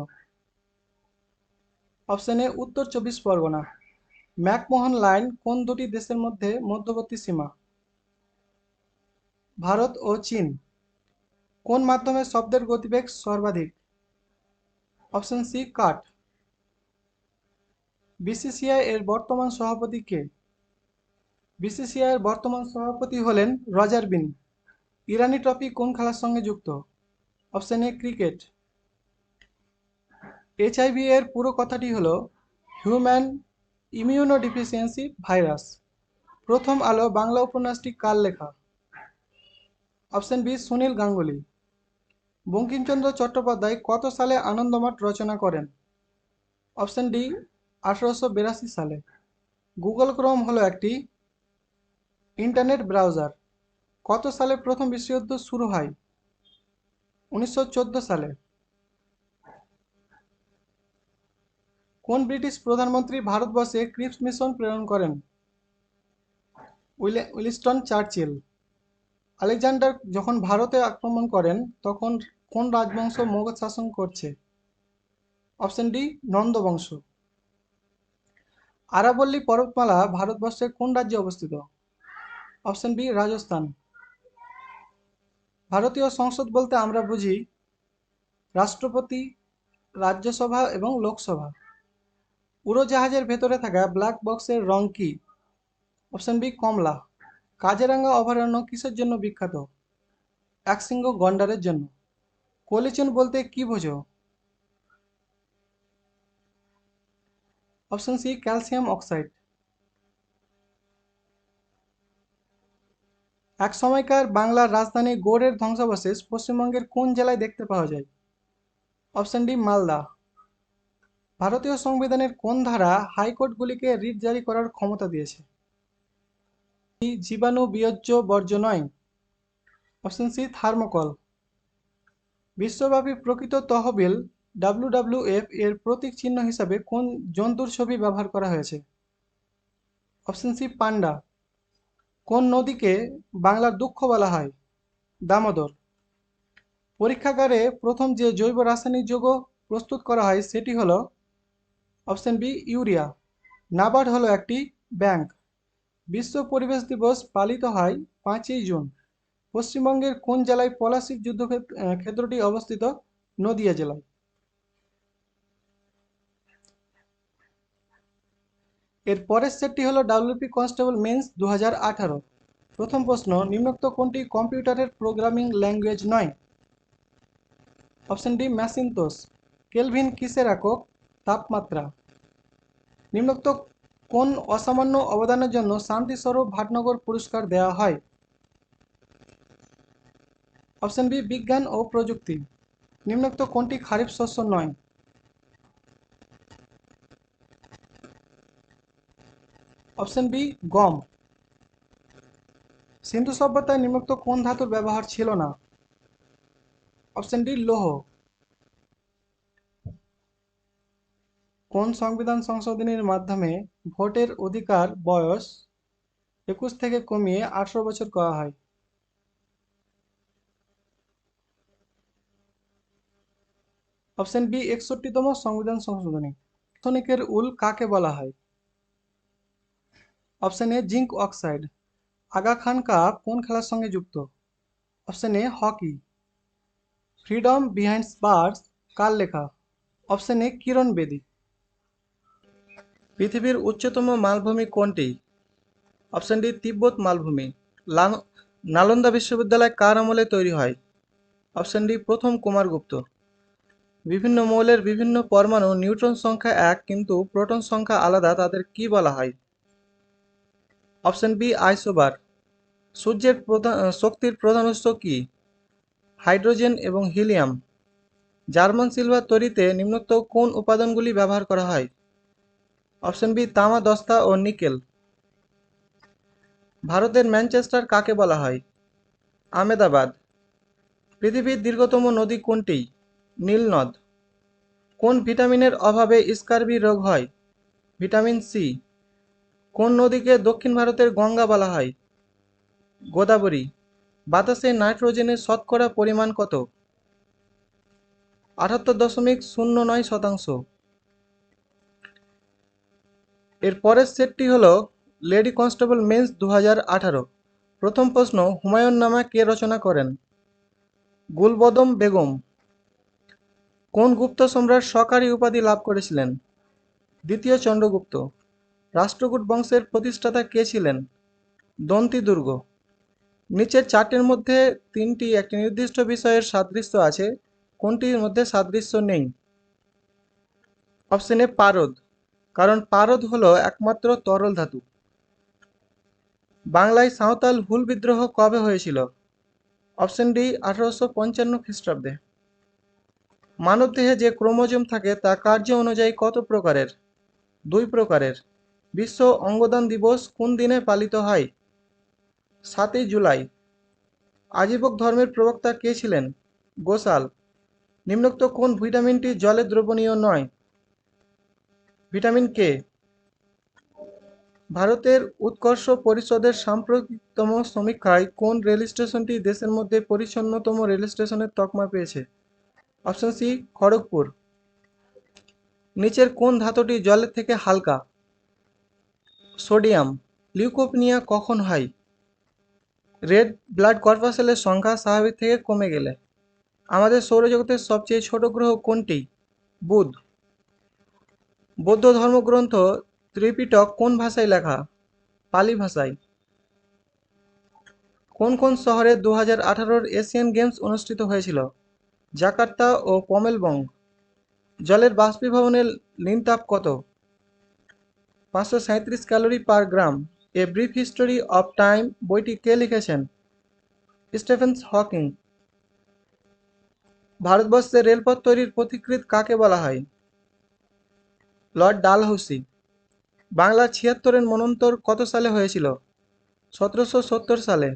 অপশন এ উত্তর 24 পরগনা। ম্যাকমোহন লাইন কোন দুটি দেশের মধ্যে মধ্যবর্তী সীমা? ভারত ও চীন। কোন মাধ্যমে শব্দের গতিবেগ সর্বাধিক? অপশন সি কাট। বিসিসিআই এর বর্তমান সভাপতি কে? বিসিসিআই এর বর্তমান সভাপতি হলেন রজার বিনি। ইরানি ট্রফি কোন খেলার সঙ্গে যুক্ত? অপশন এ ক্রিকেট। এইচআইভি এর পুরো কথাটি হলো হিউম্যান ইমিউনোডিফিসিয়েন্সি ভাইরাস। প্রথম আলো বাংলা উপন্যাসটি কার লেখা? Option B Sunil Ganguly. বঙ্কিমচন্দ্র চট্টোপাধ্যায় কত সালে আনন্দমঠ রচনা করেন? অপশন ডি 1882 সালে। গুগল ক্রোম হলো একটি ইন্টারনেট ব্রাউজার। কত সালে প্রথম বিশ্বযুদ্ধ শুরু হয়? 1914 সালে। কোন ব্রিটিশ প্রধানমন্ত্রী ভারতবর্ষে ক্রিপস মিশন প্রেরণ করেন? Winston Churchill. আলেকজান্ডার যখন ভারতে আক্রমণ করেন তখন কোন রাজবংশ মগধ শাসন করছে? অপশন ডি নন্দ বংশ। আরাবল্লী পর্বতমালা ভারতবর্ষের কোন রাজ্যে অবস্থিত? Option B Rajasthan. ভারতীয় সংসদ বলতে আমরা বুঝি রাষ্ট্রপতি, রাজ্যসভা এবং লোকসভা। উড়োজাহাজের ভেতরে থাকা ব্ল্যাক বক্সের রং কি? অপশন বি কমলা। কাজিরাঙ্গা অভয়ারণ্য কিসের জন্য বিখ্যাত? একশৃঙ্গ গন্ডারের জন্য। কোলিশন বলতে কি বোঝো? Option C calcium oxide. এক সময়কার বাংলার রাজধানী গৌড়ের ধ্বংসাবশেষ পশ্চিমবঙ্গের কোন জেলায় দেখতে পাওয়া যায়? Option D Malda. ভারতীয় সংবিধানের কোন ধারা হাইকোর্টগুলিকে রিট জারি করার ক্ষমতা দিয়েছে? জীবাণু বিয়োজ্য বর্জ্য নয়। Option C thermocol. বিশ্বব্যাপী প্রকৃত তহবিল WWF এর প্রতীক চিহ্ন হিসাবে কোন জন্তুর ছবি ব্যবহার করা হয়েছে? অপশন সি পান্ডা। কোন নদীকে বাংলার দুঃখ বলা হয়? দামোদর। পরীক্ষাগারে প্রথম যে জৈব রাসায়নিক যৌগ প্রস্তুত করা হয় সেটি হলো অপশন বি ইউরিয়া। নাবার্ড হলো একটি ব্যাংক। বিশ্ব পরিবেশ দিবস পালিত হয় 5ই জুন। পশ্চিমবঙ্গের কোন জেলায় পলাশির যুদ্ধক্ষেত্রটি অবস্থিত? নদিয়া জেলায়। এর পরের সেটটি হলো ডাব্লিউপি কনস্টেবল মেন্স 2018। প্রথম প্রশ্ন, নিম্নোক্ত কোনটি কম্পিউটারের প্রোগ্রামিং ল্যাঙ্গুয়েজ নয়? Option D Macintosh. কেলভিন কিসের একক? তাপমাত্রা। নিম্নোক্ত কোন অসামান্য অবদানের জন্য শান্তিস্বরূপ ভাটনগর পুরস্কার দেওয়া হয়? অপশন বি বিজ্ঞান ও প্রযুক্তি। নিম্নোক্ত কোনটি খারিফ শস্য নয়? অপশন বি গম। সিন্ধু সভ্যতায় নিম্নোক্ত কোন ধাতুর ব্যবহার ছিল না? অপশন ডি লৌহ। কোন সংবিধান সংশোধনীর মাধ্যমে ভোটের অধিকার বয়স 21 থেকে কমিয়ে 18 বছর করা হয়? অপশন বি 61তম সংবিধান সংশোধনী। আর্সেনিকের উল কাকে বলা হয়? Option A zinc oxide. Aga Khan cup কোন খেলার সঙ্গে যুক্ত? Option A hockey. Freedom behind bars কার লেখা? অপশন এ কিরণ বেদী। পৃথিবীর উচ্চতম মালভূমি কোনটি? অপশন ডি তিব্বত মালভূমি। নালন্দা বিশ্ববিদ্যালয় কার আমলে তৈরি হয়? অপশন ডি প্রথম কুমারগুপ্ত। বিভিন্ন মৌলের বিভিন্ন পরমাণু নিউট্রন সংখ্যা এক কিন্তু প্রোটন সংখ্যা আলাদা, তাদের কি বলা হয়? Option B isobar. সূর্যের শক্তির প্রধান উৎস কি? হাইড্রোজেন এবং হিলিয়াম। জার্মান সিলভার তৈরিতে নিম্নোক্ত কোন উপাদানগুলি ব্যবহার করা হয়? অপশন বি তামা, দস্তা ও নিকেল। ভারতের ম্যানচেস্টার কাকে বলা হয়? আমেদাবাদ। পৃথিবীর দীর্ঘতম নদী কোনটি? নীল নদ। কোন ভিটামিনের অভাবে স্কারবি রোগ হয়? Vitamin C. কোন নদীকে দক্ষিণ ভারতের গঙ্গা বলা হয়? গোদাবরী। বাতাসে নাইট্রোজেনের শতকরা পরিমাণ কত? 78.09%। এর পরের সেটটি হল লেডি কনস্টেবল মেন্স 2018। প্রথম প্রশ্ন, হুমায়ুন নামা কে রচনা করেন? গুলবদম বেগম। কোন গুপ্ত সম্রাট সরকারি উপাধি লাভ করেছিলেন? দ্বিতীয় চন্দ্রগুপ্ত। রাষ্ট্রকূট বংশের প্রতিষ্ঠাতা কে ছিলেন? দন্তি দুর্গ। নিচের চারটির মধ্যে তিনটি একটি নির্দিষ্ট বিষয়ের সাদৃশ্য আছে, কোনটির মধ্যে সাদৃশ্য নেই? অপশন এ পারদ। কারণ পারদ হলো একমাত্র তরল ধাতু। বাংলায় সাঁওতাল হুল বিদ্রোহ কবে হয়েছিল? অপশন ডি 1855 খ্রিস্টাব্দে। মানবদেহে যে ক্রোমোজোম থাকে তা কার্য অনুযায়ী কত প্রকারের? 2 প্রকারের। বিশ্ব অঙ্গদান দিবস কোন দিনে পালিত হয়? 7ই জুলাই। আজীবক ধর্মের প্রবক্তা কে ছিলেন? গোসাল। নিম্নোক্ত কোন ভিটামিনটি জলে দ্রবণীয় নয়? Vitamin K. ভারতের উৎকর্ষ পরিষদের সাম্প্রতিকতম সমীক্ষায় কোন রেল স্টেশনটি দেশের মধ্যে পরিচ্ছন্নতম রেল স্টেশনের তকমা পেয়েছে? Option C Kharagpur. নিচের কোন ধাতুটি জলের থেকে হালকা? সোডিয়াম। লিউকোপিনিয়া কখন হয়? রেড ব্লাড কর্পাসেলের সংখ্যা স্বাভাবিক থেকে কমে গেলে। আমাদের সৌরজগতের সবচেয়ে ছোট গ্রহ কোনটি? বুধ। বৌদ্ধ ধর্মগ্রন্থ ত্রিপিটক কোন ভাষায় লেখা? পালি ভাষায়। কোন কোন শহরে 2018 এশিয়ান গেমস অনুষ্ঠিত হয়েছিল? জাকার্তা ও পমেলবং। জলের বাষ্পীভবনের লীনতাপ কত? 537 calorie per gram. A brief history of time বইটি কে লিখেছেন? Stephen Hawking. ভারতবর্ষে রেলপথ তৈরির পথিকৃৎ কাকে বলা হয়? লর্ড ডালহৌসি। বাংলার 76-এর মন্বন্তর কত সালে হয়েছিল? 1770 সালে।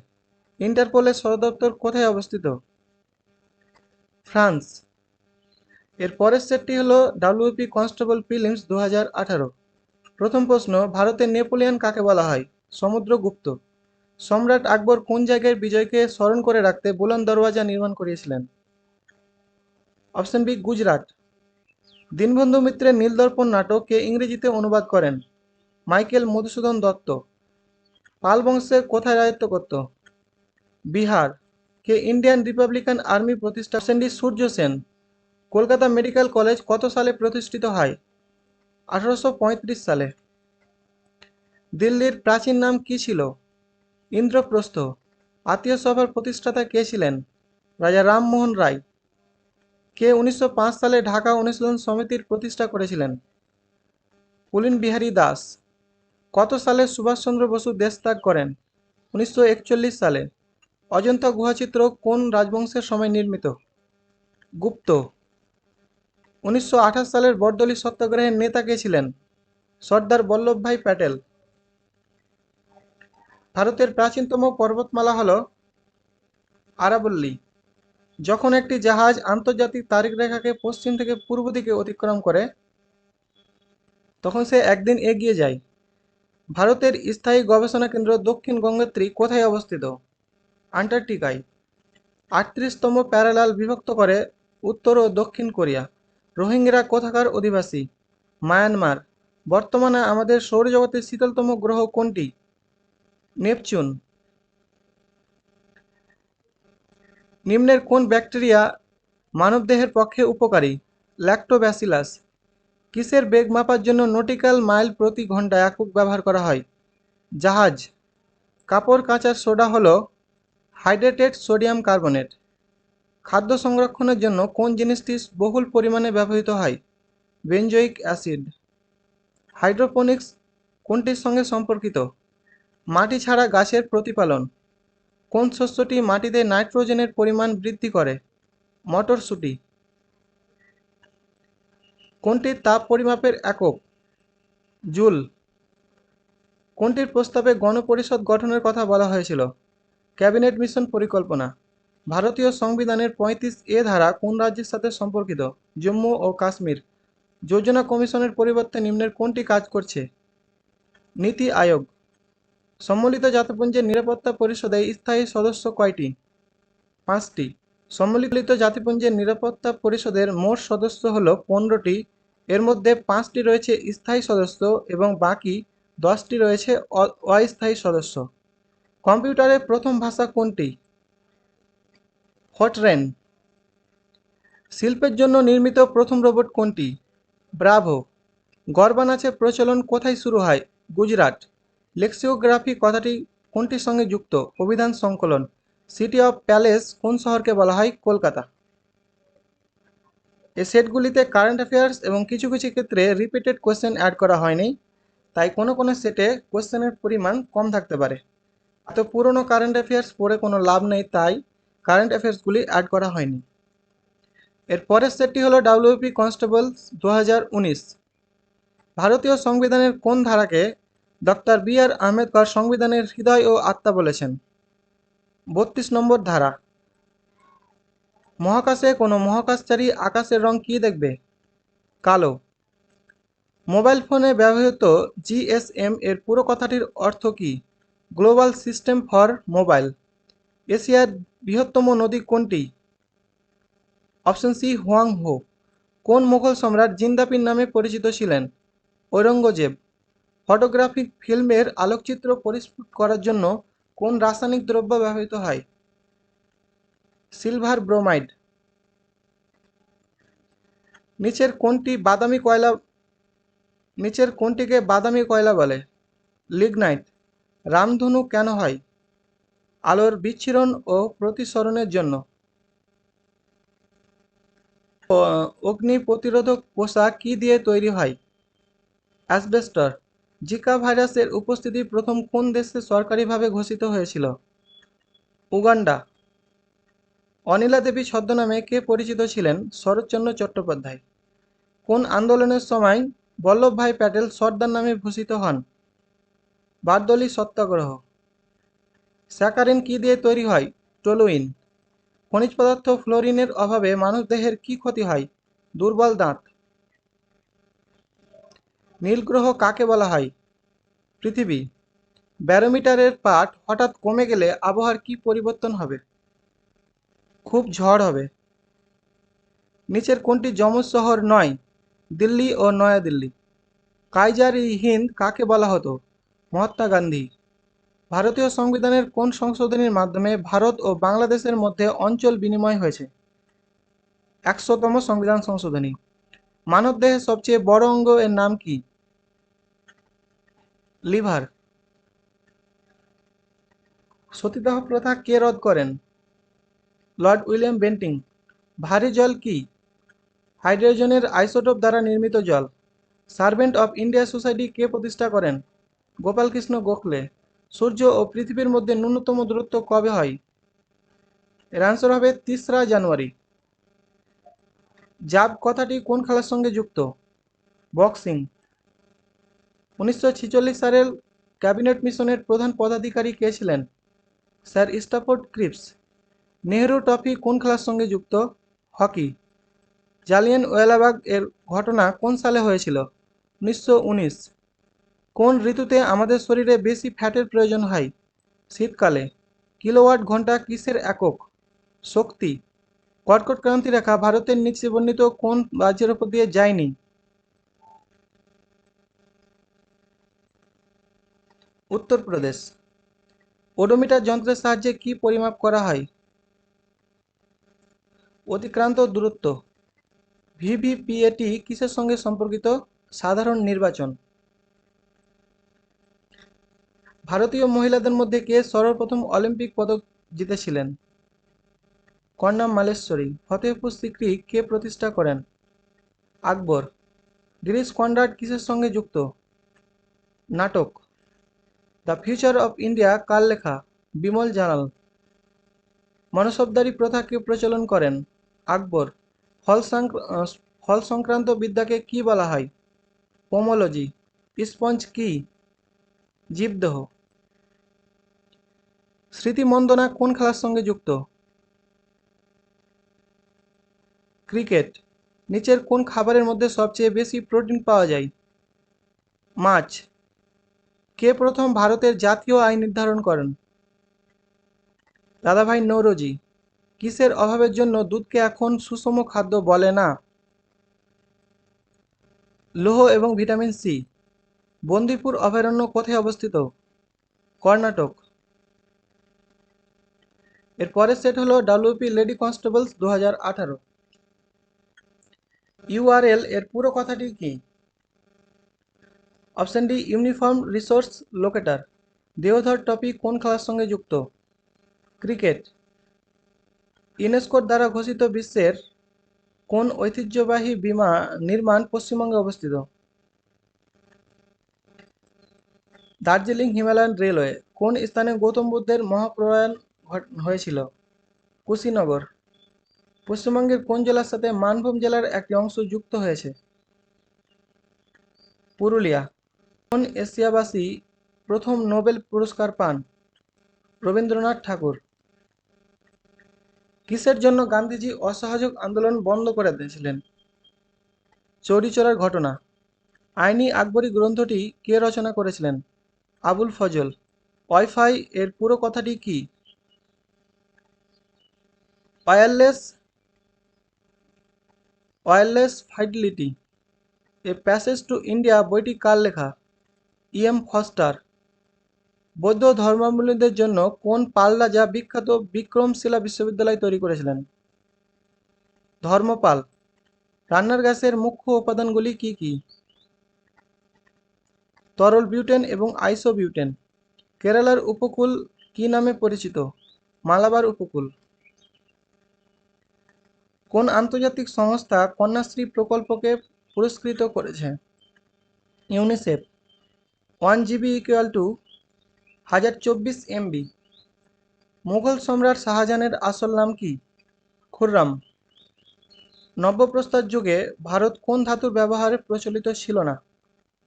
ইন্টারপোলের সদর দপ্তর কোথায় অবস্থিত? ফ্রান্স। এর পরের সেটটি হলো ডাব্লিউপি কনস্টেবল প্রিলিমস 2018। প্রথম প্রশ্ন, ভারতের নেপোলিয়ন কাকে বলা হয়? সমুদ্রগুপ্ত। সম্রাট আকবর কোন জায়গায় বিজয়কে স্মরণ করে রাখতে বুলন্দ দরওয়াজা নির্মাণ করিয়েছিলেন? Option B, Gujarat. দীনবন্ধু মিত্রের নীলদর্পণ নাটক কে ইংরেজিতে অনুবাদ করেন? মাইকেল মধুসূদন দত্ত। পাল বংশে কোথায় রাজত্ব করত? বিহার। কে ইন্ডিয়ান রিপাবলিকান আর্মি প্রতিষ্ঠা? Option D, Surya Sen. Kolkata medical college কত সালে প্রতিষ্ঠিত হয়? 1835 সালে। দিল্লির প্রাচীন নাম কি ছিল? ইন্দ্রপ্রস্থ। আত্মীয় সভার প্রতিষ্ঠাতা কে ছিলেন? রাজা রামমোহন রায়। কে 1905 সালে ঢাকা অনুশীলন সমিতির প্রতিষ্ঠা করেছিলেন? পুলিন বিহারী দাস। কত সালে সুভাষচন্দ্র বসু দেশত্যাগ করেন? 1941 সালে। অজন্তা গুহাচিত্র কোন রাজবংশের সময় নির্মিত? গুপ্ত। 1928 সালের বরদলি সত্যাগ্রহের নেতা কে ছিলেন? সর্দার বল্লভভাই প্যাটেল। ভারতের প্রাচীনতম পর্বতমালা হল আরাবল্লী। যখন একটি জাহাজ আন্তর্জাতিক তারিখ রেখাকে পশ্চিম থেকে পূর্ব দিকে অতিক্রম করে তখন সে একদিন এগিয়ে যায়। ভারতের স্থায়ী গবেষণা কেন্দ্র দক্ষিণ গঙ্গোত্রী কোথায় অবস্থিত? আন্টার্কটিকায়। 38তম প্যারালাল বিভক্ত করে উত্তর ও দক্ষিণ কোরিয়া। রোহিঙ্গারা কোথাকার অধিবাসী? মায়ানমার। বর্তমানে আমাদের সৌরজগতের শীতলতম গ্রহ কোনটি? নেপচুন। নিম্নের কোন ব্যাকটেরিয়া মানবদেহের পক্ষে উপকারী? ল্যাক্টোব্যাসিলাস। কিসের বেগ মাপার জন্য নটিক্যাল মাইল প্রতি ঘন্টা একক ব্যবহার করা হয়? জাহাজ। কাপড় কাচার সোডা হল হাইড্রেটেড সোডিয়াম কার্বনেট। খাদ্য সংরক্ষণের জন্য কোন জিনিসটি বহুল পরিমাণে ব্যবহৃত হয়? Benzoic acid. হাইড্রোপনিক্স কোনটির সঙ্গে সম্পর্কিত? মাটি ছাড়া গাছের প্রতিপালন। কোন শস্যটি মাটিতে নাইট্রোজেনের পরিমাণ বৃদ্ধি করে? মটরশুঁটি। কোনটি তাপ পরিমাপের একক? জুল। কোনটির প্রস্তাবে গণপরিষদ গঠনের কথা বলা হয়েছিল? ক্যাবিনেট মিশন পরিকল্পনা। ভারতীয় সংবিধানের 35A ধারা কোন রাজ্যের সাথে সম্পর্কিত? জম্মু ও কাশ্মীর। যোজনা কমিশনের পরিবর্তে নিম্নের কোনটি কাজ করছে? নীতি আয়োগ। সম্মিলিত জাতিপুঞ্জের নিরাপত্তা পরিষদে স্থায়ী সদস্য কয়টি? 5টি। সম্মিলিত জাতিপুঞ্জের নিরাপত্তা পরিষদের মোট সদস্য হল 15টি। এর মধ্যে 5টি রয়েছে স্থায়ী সদস্য এবং বাকি 10টি রয়েছে অস্থায়ী সদস্য। কম্পিউটারের প্রথম ভাষা কোনটি? ফরট্রেন। শিল্পের জন্য নির্মিত প্রথম রোবট কোনটি? ব্রাভো। গরবা নাচের প্রচলন কোথায় শুরু হয়? গুজরাট। লেক্সিওগ্রাফি কথাটি কোনটির সঙ্গে যুক্ত? অভিধান সংকলন। সিটি অফ প্যালেস কোন শহরকে বলা হয়? কলকাতা। এই সেটগুলিতে কারেন্ট অ্যাফেয়ার্স এবং কিছু কিছু ক্ষেত্রে রিপিটেড কোয়েশ্চেন অ্যাড করা হয়নি, তাই কোনো কোনো সেটে কোয়েশ্চেনের পরিমাণ কম থাকতে পারে। এত পুরনো কারেন্ট অ্যাফেয়ার্স পড়ে কোনো লাভ নেই, তাই কারেন্ট অ্যাফেয়ার্সগুলি অ্যাড করা হয়নি। এর পরের সেটটি হলো ডাব্লিউপি কনস্টেবল 2019। ভারতীয় সংবিধানের কোন ধারাকে ডক্টর বি.আর. আম্বেদকর সংবিধানের হৃদয় ও আত্মা বলেছেন? 32 নম্বর ধারা। মহাকাশে কোনো মহাকাশচারী আকাশের রং কী দেখবে? কালো। মোবাইল ফোনে ব্যবহৃত জিএসএম এর পুরো কথাটির অর্থ কী? Global system for mobile. এশিয়ার বৃহত্তম নদী কোনটি? Option C, Huang He. কোন মুঘল সম্রাট জিন্দাপির নামে পরিচিত ছিলেন? ঔরঙ্গজেব। ফটোগ্রাফিক ফিল্মের আলোকচিত্র পরিস্ফুট করার জন্য কোন রাসায়নিক দ্রব্য ব্যবহৃত হয়? Silver bromide. নিচের কোনটিকে বাদামি কয়লা বলে? লিগনাইট। রামধনু কেন হয়? আলোর বিচ্ছুরণ ও প্রতিসরণের জন্য। অগ্নি প্রতিরোধক পোশাক কী দিয়ে তৈরি হয়? অ্যাসবেস্টস। জিকা ভাইরাসের উপস্থিতি প্রথম কোন দেশে সরকারিভাবে ঘোষিত হয়েছিল? উগান্ডা। অনিলা দেবী ছদ্মনামে কে পরিচিত ছিলেন? শরৎচন্দ্র চট্টোপাধ্যায়। কোন আন্দোলনের সময় বল্লভভাই প্যাটেল সর্দার নামে ভূষিত হন? বারদৌলি সত্যাগ্রহ। স্যাকারিন কি দিয়ে তৈরি হয়? টলুইন। খনিজ পদার্থ ফ্লোরিনের অভাবে মানুষদেহের কি ক্ষতি হয়? দুর্বল দাঁত। নীল গ্রহ কাকে বলা হয়? পৃথিবী। ব্যারোমিটারের পাঠ হঠাৎ কমে গেলে আবহাওয়ার কি পরিবর্তন হবে? খুব ঝড় হবে। নিচের কোনটি যমজ শহর নয়? দিল্লি ও নয়াদিল্লি। কাইজার ই হিন্দ কাকে বলা হতো? মহাত্মা গান্ধী। ভারতীয় সংবিধানের কোন সংশোধনীর মাধ্যমে ভারত ও বাংলাদেশের মধ্যে অঞ্চল বিনিময় হয়েছে? ১০০তম সংবিধান সংশোধনী। মানবদেহের সবচেয়ে বড় অঙ্গ এর নাম কি? লিভার। সতীদাহ প্রথা কে রদ করেন? Lord William Bentinck. ভারী জল কি? হাইড্রোজেনের আইসোটোপ দ্বারা নির্মিত জল। সার্ভেন্ট অফ ইন্ডিয়া সোসাইটি কে প্রতিষ্ঠা করেন? গোপালকৃষ্ণ গোখলে। সূর্য ও পৃথিবীর মধ্যে ন্যূনতম দূরত্ব কবে হয়? এর আনসার হবে ৩রা জানুয়ারি। জাব কথাটি কোন খেলার সঙ্গে যুক্ত? বক্সিং। ১৯৪৬ সালের ক্যাবিনেট মিশনের প্রধান পদাধিকারী কে ছিলেন? Sir Stafford Cripps. Nehru trophy কোন খেলার সঙ্গে যুক্ত? হকি। জালিয়ানওয়ালাবাগ এর ঘটনা কোন সালে হয়েছিল? ১৯১৯। কোন ঋতুতে আমাদের শরীরে বেশি ফ্যাটের প্রয়োজন হয়? শীতকালে। কিলোওয়াট ঘন্টা কিসের একক? শক্তি। কর্কট ক্রান্তি রেখা ভারতের নিচে বর্ণিত কোন রাজ্যের উপর দিয়ে যায়নি? উত্তরপ্রদেশ। ওডোমিটার যন্ত্রের সাহায্যে কি পরিমাপ করা হয়? অতিক্রান্ত দূরত্ব। ভিভিপিএটি কিসের সঙ্গে সম্পর্কিত? সাধারণ নির্বাচন। ভারতীয় মহিলাদের মধ্যে কে সর্বপ্রথম অলিম্পিক পদক জিতেছিলেন? কর্ণা মালেশ্বরী। ফতেহপুর সিক্রি কে প্রতিষ্ঠা করেন? আকবর। গিরিশ কনরাড কিসের সঙ্গে যুক্ত? নাটক। দ্য ফিউচার অফ ইন্ডিয়া কার লেখা? বিমল জানাল। মনসবদারি প্রথা কে প্রচলন করেন? আকবর। ফল ফল সংক্রান্ত বিদ্যাকে কি বলা হয়? পোমোলজি। স্পঞ্জ কি? জীবদেহ। স্মৃতিমন্দনা কোন খেলার সঙ্গে যুক্ত? ক্রিকেট। নিচের কোন খাবারের মধ্যে সবচেয়ে বেশি প্রোটিন পাওয়া যায়? মাছ। কে প্রথম ভারতের জাতীয় আইন নির্ধারণ করেন? দাদাভাই নৌরোজি। কিসের অভাবের জন্য দুধকে এখন সুষম খাদ্য বলে না? লৌহ এবং ভিটামিন সি। বন্দিপুর অভয়ারণ্য কোথায় অবস্থিত? কর্ণাটক। এর পরের সেট হলো ডাব্লিউপি লেডি কনস্টেবলস 2018। ইউআরএল এর পুরো কথাটি কি? Option D uniform resource locator. Deodhar trophy কোন খেলার সঙ্গে যুক্ত? ক্রিকেট। ইউনেস্কোর দ্বারা ঘোষিত বিশ্বের কোন ঐতিহ্যবাহী নির্মাণ পশ্চিমবঙ্গে অবস্থিত? Darjeeling Himalayan railway. কোন স্থানে গৌতম বুদ্ধের মহাপ্রয়াণ হয়েছিল? কুশীনগর। পশ্চিমবঙ্গের কোন জেলার সাথে মানভূম জেলার একটি অংশ যুক্ত হয়েছে? পুরুলিয়া। কোন এশিয়াবাসী প্রথম নোবেল পুরস্কার পান? রবীন্দ্রনাথ ঠাকুর। কিসের জন্য গান্ধীজি অসহযোগ আন্দোলন বন্ধ করে দিয়েছিলেন? চৌরি চৌরার ঘটনা। আইনি আকবরী গ্রন্থটি কে রচনা করেছিলেন? আবুল ফজল। ওয়াইফাই এর পুরো কথাটি কি? Wireless wireless fidelity. A passage to India বইটি কার লেখা? EM Forster. বৌদ্ধ ধর্মাবলম্বীদের জন্য কোন পাল রাজা বিখ্যাত বিক্রমশিলা বিশ্ববিদ্যালয় তৈরি করেছিলেন? ধর্মপাল। রান্নার গ্যাসের মুখ্য উপাদানগুলি কি কি? তরল বিউটেন এবং আইসোবিউটেন। কেরালার উপকূল কি নামে পরিচিত? মালাবার উপকূল। কোন আন্তর্জাতিক সংস্থা কন্যাশ্রী প্রকল্পকে পুরস্কৃত করেছে? UNICEF. 1 GB equal to 1024 MB। Mughal সম্রাট শাহজাহানের আসল নাম কি? খুররাম। নব্যপ্রস্তর যুগে ভারত কোন ধাতুর ব্যবহারে প্রচলিত ছিল না?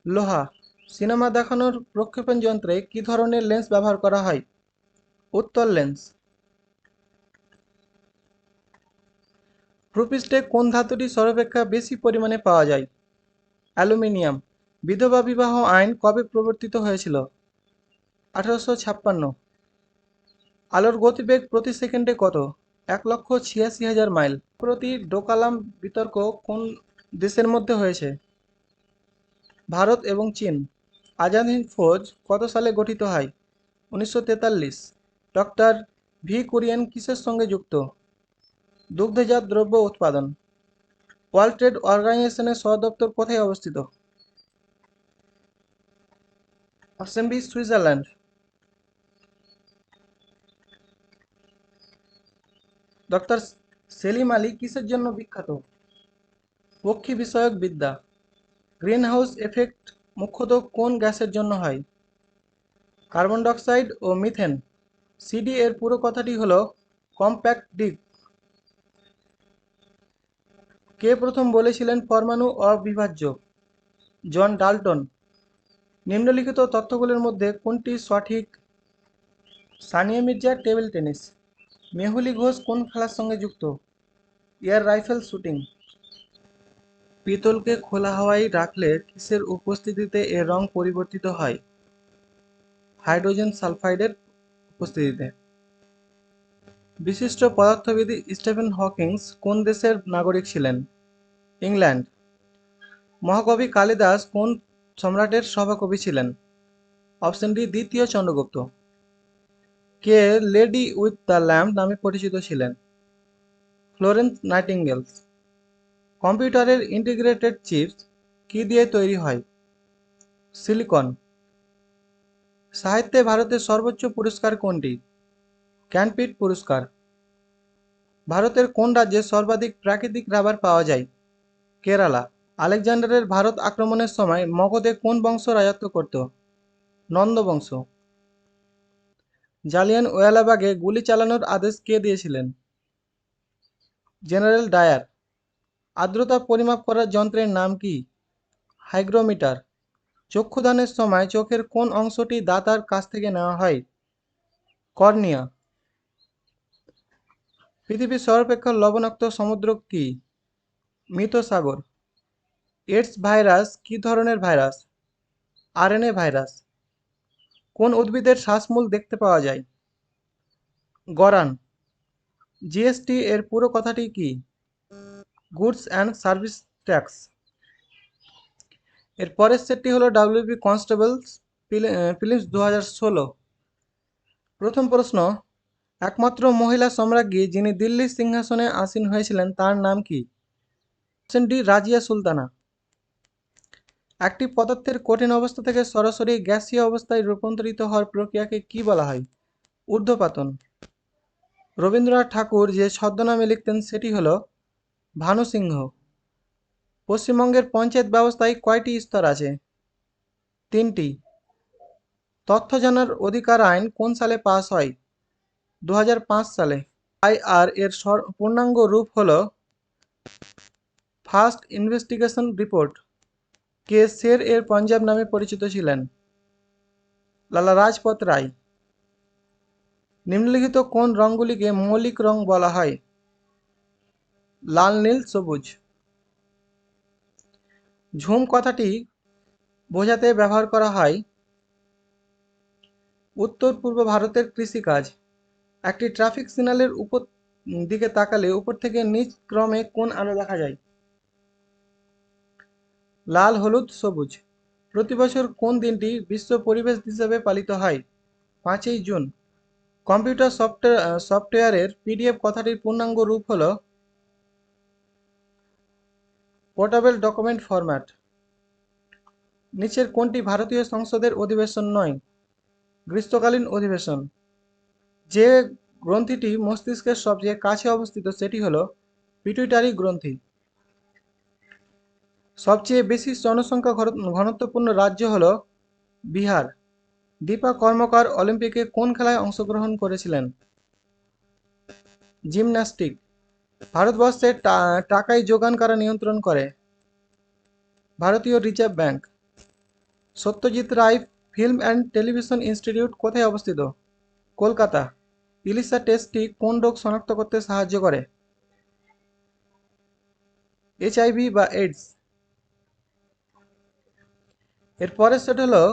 লোহা। সিনেমা দেখানোর প্রক্ষেপণ যন্ত্রে কী ধরনের লেন্স ব্যবহার করা হয়? উত্তল লেন্স। ভূপৃষ্ঠে কোন ধাতুটি সর্বাপেক্ষা বেশি পরিমাণে পাওয়া যায়? অ্যালুমিনিয়াম। বিধবা বিবাহ আইন কবে প্রবর্তিত হয়েছিল? 1856। আলোর গতিবেগ প্রতি সেকেন্ডে কত? 1,86,000 মাইল। প্রতি ডোকালাম বিতর্ক কোন দেশের মধ্যে হয়েছে? ভারত এবং চীন। আজাদ হিন্দ ফৌজ কত সালে গঠিত হয়? 1943। ডক্টর ভি কুরিয়েন কিসের সঙ্গে যুক্ত? দুগ্ধজাত দ্রব্য উৎপাদন। ওয়ার্ল্ড ট্রেড অর্গানাইজেশনের সদর দপ্তর কোথায় অবস্থিত? Option B, Switzerland. Doctor Salim Ali কিসের জন্য বিখ্যাত? পক্ষী বিষয়ক বিদ্যা। গ্রিন হাউস এফেক্ট মুখ্যত কোন গ্যাসের জন্য হয়? কার্বন ডাইঅক্সাইড ও মিথেন। সিডি এর পুরো কথাটি হলো কম্প্যাক্ট ডিস্ক। কে প্রথম বলেছিলেন পরমাণু অবিভাজ্য? John Dalton. নিম্নলিখিত তথ্যগুলির মধ্যে কোনটি সঠিক? Sania Mirza table tennis. মেহুলি ঘোষ কোন খেলার সঙ্গে যুক্ত? Air rifle shooting. পিতলকে খোলা হাওয়ায় রাখলে কিসের উপস্থিতিতে এর রং পরিবর্তিত হয়? হাইড্রোজেন সালফাইডের উপস্থিতিতে। বিশিষ্ট পদার্থবিদ স্টিফেন হকিং কোন দেশের নাগরিক ছিলেন? ইংল্যান্ড। মহাকবি কালিদাস কোন সম্রাটের সভাকবি ছিলেন? অপশন ডি, দ্বিতীয় চন্দ্রগুপ্ত। কে লেডি উইথ দ্য ল্যাম্প নামে পরিচিত ছিলেন? ফ্লোরেন্স নাইটিঙ্গেলস। কম্পিউটারের ইন্টিগ্রেটেড চিপস কি দিয়ে তৈরি হয়? সিলিকন। সাহিত্যে ভারতের সর্বোচ্চ পুরস্কার কোনটি? জ্ঞানপীঠ পুরস্কার। ভারতের কোন রাজ্যে সর্বাধিক প্রাকৃতিক রাবার পাওয়া যায়? কেরালা। আলেকজান্ডারের ভারত আক্রমণের সময় মগধে কোন বংশ রাজত্ব করত? নন্দ বংশ। জালিয়ানওয়ালাবাগে গুলি চালানোর আদেশ কে দিয়েছিলেন? General Dyer. আর্দ্রতা পরিমাপ করার যন্ত্রের নাম কি? হাইগ্রোমিটার। চক্ষুদানের সময় চোখের কোন অংশটি দাতার কাছ থেকে নেওয়া হয়? কর্নিয়া। পৃথিবীর সর্বাপেক্ষা লবণাক্ত সমুদ্র কি? মৃত সাগর। এইডস ভাইরাস কি ধরনের ভাইরাস? RNA virus. কোন উদ্ভিদের শ্বাসমূল দেখতে পাওয়া যায়? গরান। জিএসটি এর পুরো কথাটি কি? Goods and service tax. এর পরের সেটটি হলো ডাব্লিউবি কনস্টেবলস ফিল্মস 2016। প্রথম প্রশ্ন, একমাত্র মহিলা সম্রাজ্ঞী যিনি দিল্লির সিংহাসনে আসীন হয়েছিলেন তার নাম কি? Option D, Razia Sultana. একটি পদার্থের কঠিন অবস্থা থেকে সরাসরি গ্যাসীয় অবস্থায় রূপান্তরিত হওয়ার প্রক্রিয়াকে কি বলা হয়? ঊর্ধ্বপাতন। রবীন্দ্রনাথ ঠাকুর যে ছদ্মনামে লিখতেন সেটি হলো ভানু সিংহ। পশ্চিমবঙ্গের পঞ্চায়েত ব্যবস্থায় কয়টি স্তর আছে? 3টি। তথ্য জানার অধিকার আইন কোন সালে পাস হয়? 2005 সালে। আইআর এর পূর্ণাঙ্গ রূপ হল ফার্স্ট ইনভেস্টিগেশন রিপোর্ট। কে শের এর পাঞ্জাব নামে পরিচিত ছিলেন? লালা রাজপথ রায়। নিম্নলিখিত কোন রঙগুলিকে মৌলিক রং বলা হয়? লাল, নীল, সবুজ। ঝুম কথাটি বোঝাতে ব্যবহার করা হয়? উত্তর পূর্ব ভারতের কৃষিকাজ। একটি ট্রাফিক সিগন্যালের উপর দিকে তাকালে উপর থেকে নিচ ক্রমে কোন আলো দেখা যায়? লাল, হলুদ, সবুজ। প্রতি বছর কোন দিনটি বিশ্ব পরিবেশ হিসেবে পালিত হয়? 5ই জুন। কম্পিউটার সফটওয়্যারের পিডিএফ কথাটির পূর্ণাঙ্গ রূপ হল পোর্টেবল ডকুমেন্ট ফরম্যাট। নিচের কোনটি ভারতীয় সংসদের অধিবেশন নয়? গ্রীষ্মকালীন অধিবেশন। যে গ্রন্থিটি মস্তিষ্কের সবচেয়ে কাছে অবস্থিত সেটি হল পিটুইটারি গ্রন্থি। সবচেয়ে বেশি জনসংখ্যা ঘনত্বপূর্ণ রাজ্য হল বিহার। দীপা কর্মকার অলিম্পিকে কোন খেলায় অংশগ্রহণ করেছিলেন? জিমন্যাস্টিক। ভারতবর্ষে টাকায় যোগান কারা নিয়ন্ত্রণ করে? ভারতীয় reserve bank. Satyajit Ray film and television institute কোথায় অবস্থিত? কলকাতা। ইলিশা টেস্টটি কোন রোগ শনাক্ত করতে সাহায্য করে? এইচআইভি বা এইডস। এর পরের সেট হলো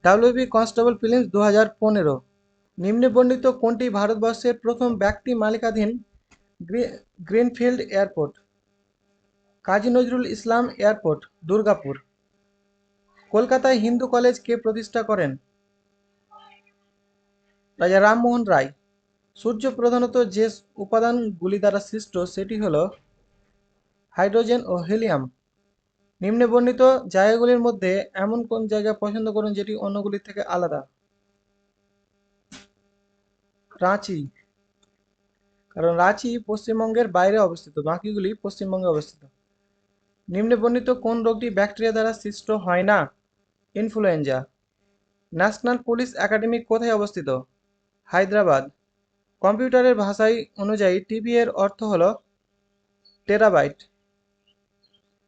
ডাব্লিউবি কনস্টেবল ফিল্মস 2015। নিম্নে বর্ণিত কোনটি ভারতবর্ষের প্রথম ব্যক্তি মালিকাধীন greenfield airport? Kazi Nazrul Islam airport, Durgapur. কলকাতায় হিন্দু কলেজ কে প্রতিষ্ঠা করেন? রাজা রামমোহন রায়। সূর্য প্রধানত যে উপাদানগুলি দ্বারা সৃষ্ট সেটি হল হাইড্রোজেন ও হিলিয়াম। নিম্নে বর্ণিত জায়গাগুলির মধ্যে এমন কোন জায়গা পছন্দ করুন যেটি অন্যগুলির থেকে আলাদা? রাঁচি। কারণ রাঁচি পশ্চিমবঙ্গের বাইরে অবস্থিত, বাকিগুলি পশ্চিমবঙ্গে অবস্থিত। নিম্নে বর্ণিত কোন রোগটি ব্যাকটেরিয়া দ্বারা সৃষ্ট হয় না? ইনফ্লুয়েঞ্জা। ন্যাশনাল পুলিশ একাডেমি কোথায় অবস্থিত? হায়দ্রাবাদ। কম্পিউটারের ভাষায় অনুযায়ী টিবি এর অর্থ হল টেরাবাইট।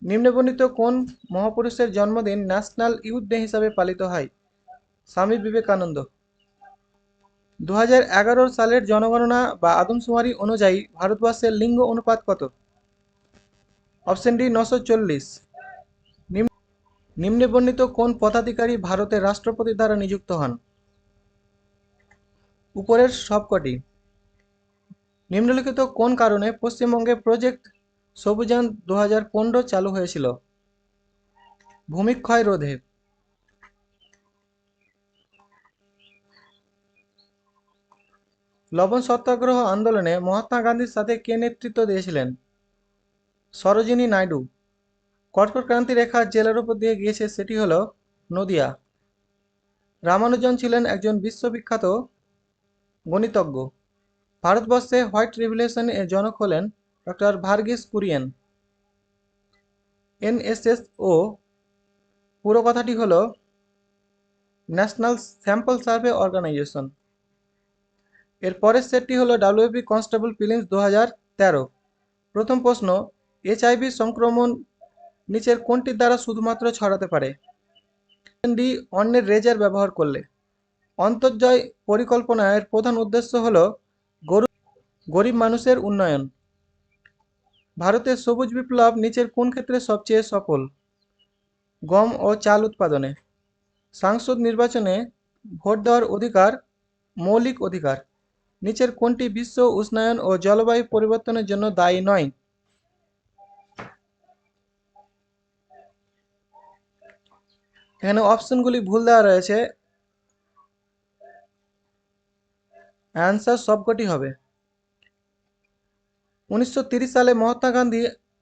নিম্নে বর্ণিত কোন মহাপুরুষের জন্মদিন ন্যাশনাল ইউথ ডে হিসাবে পালিত হয়? স্বামী বিবেকানন্দ। 2011 সালের জনগণনা বা আদমশুমারি অনুযায়ী ভারতবর্ষের লিঙ্গ অনুপাত কত? Option D 940। নিম্নে বর্ণিত কোন পদাধিকারী ভারতের রাষ্ট্রপতি দ্বারা নিযুক্ত হন? উপরের সবকটি। নিম্নলিখিত কোন কারণে পশ্চিমবঙ্গে প্রজেক্ট সবুজায়ন 2015 চালু হয়েছিল? ভূমিক্ষয় রোধে। লবণ সত্যাগ্রহ আন্দোলনে মহাত্মা গান্ধীর সাথে কে নেতৃত্ব দিয়েছিলেন? সরোজিনী নাইডু। কর্কট ক্রান্তি রেখা জেলার উপর দিয়ে গিয়েছে, সেটি হলো নদিয়া। রামানুজন ছিলেন একজন বিশ্ববিখ্যাত গণিতজ্ঞ। ভারতবর্ষে হোয়াইট রিভলিউশন এর জনক হলেন ডক্টর ভার্গিস কুরিয়েন। এনএসএসও পুরো কথাটি হলো ন্যাশনাল স্যাম্পল সার্ভে অর্গানাইজেশন। এর পরের সেটটি হলো ডাব্লিউবি কনস্টেবল ফিল্মস 2013। প্রথম প্রশ্ন, এইচআইভি সংক্রমণ নিচের কোনটির দ্বারা শুধুমাত্র ছড়াতে পারে? ডি, অন্যের রেজার ব্যবহার করলে। অন্তর্জয় পরিকল্পনার প্রধান উদ্দেশ্য হল গরিব মানুষের উন্নয়ন। ভারতের সবুজ বিপ্লব নিচের কোন ক্ষেত্রে সবচেয়ে সফল? গম ও চাল উৎপাদনে। সাংসদ নির্বাচনে ভোট দেওয়ার অধিকার মৌলিক অধিকার। নিচের কোনটি বিশ্ব উষ্ণায়ন ও জলবায়ু পরিবর্তনের জন্য দায়ী নয়? এখানে অপশনগুলি ভুল দেওয়া রয়েছে, অ্যান্সার সবকটি হবে। 1930 সালে মহাত্মা গান্ধী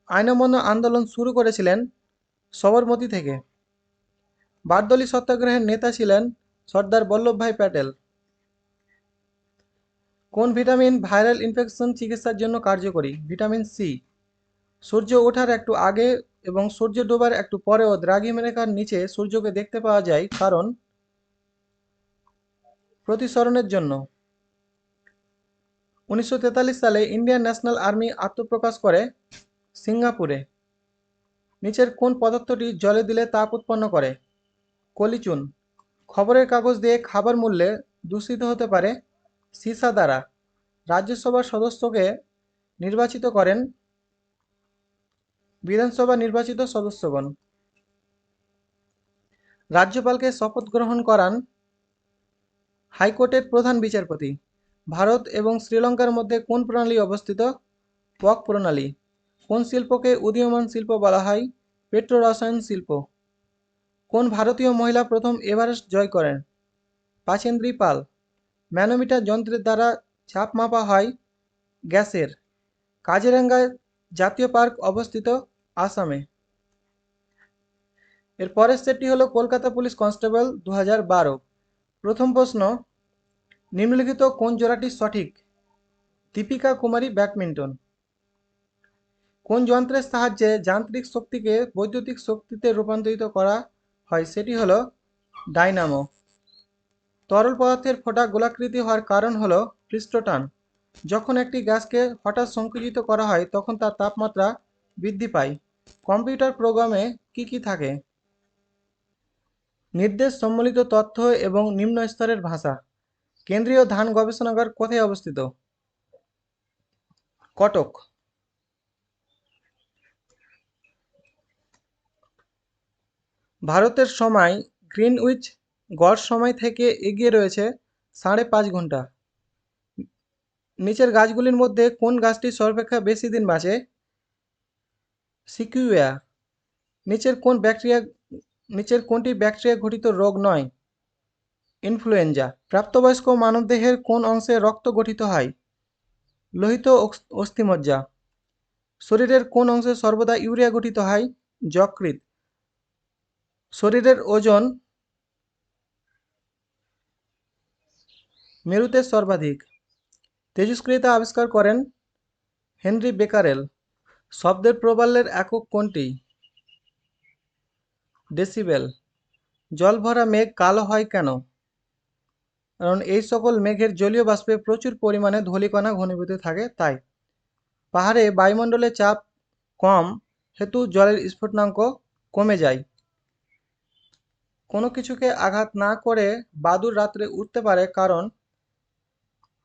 আইন অমান্য আন্দোলন শুরু করেছিলেন সবরমতী থেকে। বারদৌলি সত্যাগ্রহের নেতা ছিলেন সর্দার বল্লভভাই প্যাটেল। কোন ভিটামিন ভাইরাল ইনফেকশন চিকিৎসার জন্য কার্যকরী? Vitamin C. সূর্য ওঠার একটু আগে এবং সূর্য ডোবার একটু পরেও দ্রাঘিমারেখার নিচে সূর্যকে দেখতে পাওয়া যায়, কারণ প্রতিসরণের জন্য। 1943 সালে ইন্ডিয়ান ন্যাশনাল আর্মি আত্মপ্রকাশ করে সিঙ্গাপুরে। নিচের কোন পদার্থটি জলে দিলে তাপ উৎপন্ন করে? কলিচুন। খবরের কাগজ দিয়ে খাবার মূল্যে দূষিত হতে পারে সীসা দ্বারা। রাজ্যসভার সদস্যকে নির্বাচিত করেন বিধানসভা নির্বাচিত সদস্যগণ। রাজ্যপালকে শপথ গ্রহণ করান হাইকোর্টের প্রধান বিচারপতি। ভারত এবং শ্রীলঙ্কার মধ্যে কোন প্রণালী অবস্থিত? পক প্রণালী। কোন শিল্পকে উদীয়মান শিল্প বলা হয়? পেট্রো রসায়ন শিল্প। কোন ভারতীয় মহিলা প্রথম এভারেস্ট জয় করেন? পাচেন্দ্রী পাল। ম্যানোমিটার যন্ত্রের দ্বারা চাপ মাপা হয় গ্যাসের। কাজিরাঙ্গা জাতীয় পার্ক অবস্থিত আসামে। এর পরের সেটটি হলো কলকাতা পুলিশ কনস্টেবল 2012। প্রথম প্রশ্ন, নিম্নলিখিত কোন জোড়াটি সঠিক? দীপিকা কুমারী ব্যাডমিন্টন। কোন যন্ত্রের সাহায্যে যান্ত্রিক শক্তিকে বৈদ্যুতিক শক্তিতে রূপান্তরিত করা হয়? সেটি হলো ডাইনামো। তরল পদার্থের ফোঁটা গোলাকৃতি হওয়ার কারণ হলো পৃষ্ঠটান। যখন একটি গ্যাসকে হঠাৎ সংকুচিত করা হয় তখন তার তাপমাত্রা বৃদ্ধি পায়। কম্পিউটার প্রোগ্রামে কি থাকে? নির্দেশ সম্বলিত তথ্য এবং নিম্ন স্তরের ভাষা। কেন্দ্রীয় ধান গবেষণাগার কোথায় অবস্থিত? কটক। ভারতের সময় গ্রিনউইচ গড় সময় থেকে এগিয়ে রয়েছে 5.5 ঘন্টা। নিচের গাছগুলির মধ্যে কোন গাছটি সর্বাপেক্ষা বেশি দিন বাঁচে? সিকুইয়া। নিচের কোনটি ব্যাকটেরিয়া ঘটিত রোগ নয়? ইনফ্লুয়েঞ্জা। প্রাপ্তবয়স্ক মানবদেহের কোন অংশে রক্ত গঠিত হয়? লোহিত অস্থিমজ্জা। শরীরের কোন অংশে সর্বদা ইউরিয়া গঠিত হয়? যকৃৎ। শরীরের ওজন মেরুতে সর্বাধিক। তেজস্ক্রিয়তা আবিষ্কার করেন হেনরি বেকারেল। শব্দের প্রবাল্যের একক কোনটি? ডেসিবেল। জল ভরা মেঘ কালো হয় কেন? কারণ এই সকল মেঘের জলীয় বাষ্পে প্রচুর পরিমাণে ধূলিকণা ঘনীভূত থাকে তাই। পাহাড়ে বায়ুমণ্ডলের চাপ কম হেতু জলের স্ফুটনাঙ্ক কমে যায়। কোনো কিছুকে আঘাত না করে বাদুড় রাত্রে উঠতে পারে কারণ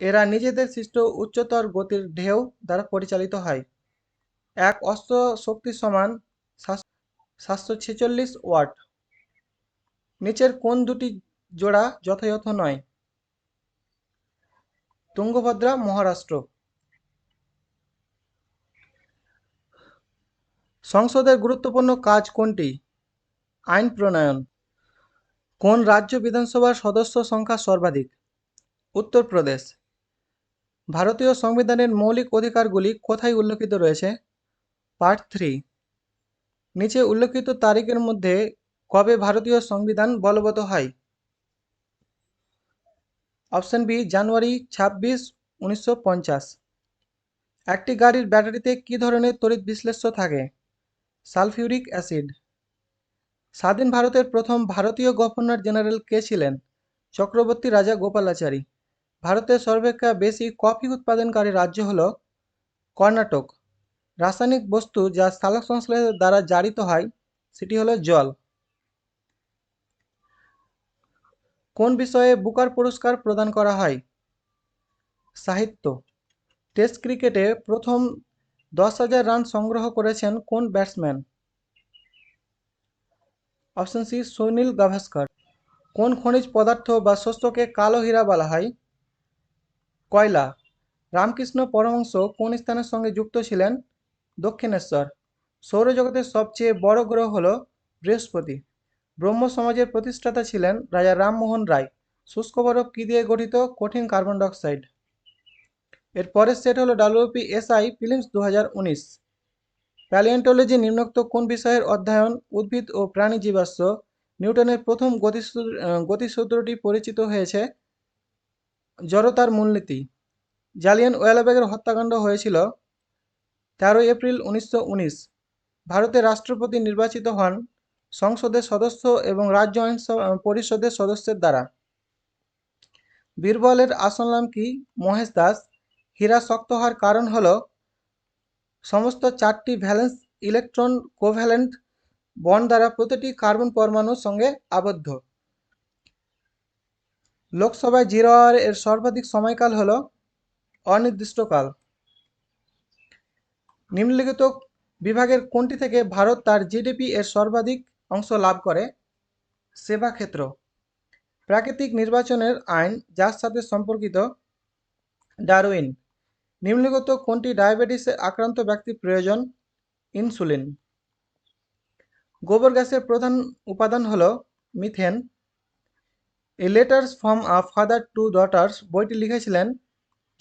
এরা নিজেদের সৃষ্ট উচ্চতর গতির ঢেউ দ্বারা পরিচালিত হয়। এক অস্ত্র শক্তির সমান 746 ওয়াট। নিচের কোন দুটি জোড়া যথাযথ নয়? তুঙ্গভদ্রা, মহারাষ্ট্র। সংসদের গুরুত্বপূর্ণ কাজ কোনটি? আইন প্রণয়ন। কোন রাজ্য বিধানসভার সদস্য সংখ্যা সর্বাধিক? উত্তরপ্রদেশ। ভারতীয় সংবিধানের মৌলিক অধিকারগুলি কোথায় উল্লেখিত রয়েছে? পার্ট 3। নিচে উল্লেখিত তারিখের মধ্যে কবে ভারতীয় সংবিধান বলবৎ হয়? অপশন বি, জানুয়ারি 26, 1950। একটি গাড়ির ব্যাটারিতে কী ধরনের তড়িৎ বিশ্লেষ্য থাকে? Sulphuric acid. স্বাধীন ভারতের প্রথম ভারতীয় গভর্নর জেনারেল কে ছিলেন? চক্রবর্তী রাজা গোপালাচারী। ভারতের সর্বাপেক্ষা বেশি কফি উৎপাদনকারী রাজ্য হল কর্ণাটক। রাসায়নিক বস্তু যা সালোকসংশ্লেষের দ্বারা জারিত হয় সেটি হলো জল। কোন বিষয়ে বুকার পুরস্কার প্রদান করা হয়? সাহিত্য। টেস্ট ক্রিকেটে প্রথম 10,000 রান সংগ্রহ করেছেন কোন batsman? Option C, Sunil Gavaskar. কোন খনিজ পদার্থ বা শস্যকে কালো হীরা বলা হয়? কয়লা। রামকৃষ্ণ পরমহংস কোন স্থানের সঙ্গে যুক্ত ছিলেন? দক্ষিণেশ্বর। সৌরজগতের সবচেয়ে বড় গ্রহ হল বৃহস্পতি। ব্রহ্ম সমাজের প্রতিষ্ঠাতা ছিলেন রাজা রামমোহন রায়। শুষ্ক বরফ কী দিয়ে গঠিত? কঠিন কার্বন ডাইঅক্সাইড। এর পরের সেট হলো WPSI ফিল্মস 2019। প্যালিওন্টোলজি নিম্নোক্ত কোন বিষয়ের অধ্যয়ন? উদ্ভিদ ও প্রাণী জীবাশ্ম। নিউটনের প্রথম গতিসূত্রটি পরিচিত হয়েছে জড়তার মূলনীতি। জালিয়ানওয়ালাবাগের হত্যাকাণ্ড হয়েছিল 13 এপ্রিল 1919। ভারতের রাষ্ট্রপতি নির্বাচিত হন সংসদের সদস্য এবং রাজ্য আইন পরিষদের সদস্যের দ্বারা। বীরবলের আসল নাম কি? মহেশ দাস। হীরা শক্ত হওয়ার কারণ হল সমস্ত 4টি ভ্যালেন্স ইলেকট্রন কোভ্যালেন্ট বন্ড দ্বারা প্রতিটি কার্বন পরমাণুর সঙ্গে আবদ্ধ। লোকসভায় 0 আওয়ার এর সর্বাধিক সময়কাল হল অনির্দিষ্টকাল। নিম্নলিখিত বিভাগের কোনটি থেকে ভারত তার জিডিপি এর সর্বাধিক অংশ লাভ করে? সেবা ক্ষেত্র। প্রাকৃতিক নির্বাচনের আইন যার সাথে সম্পর্কিত? ডারউইন। নিম্নলিখিত কোনটি ডায়াবেটিসে আক্রান্ত ব্যক্তির প্রয়োজন? ইনসুলিন। গোবর গ্যাসের প্রধান উপাদান হল methane. A letters from a father to daughters বইটি লিখেছিলেন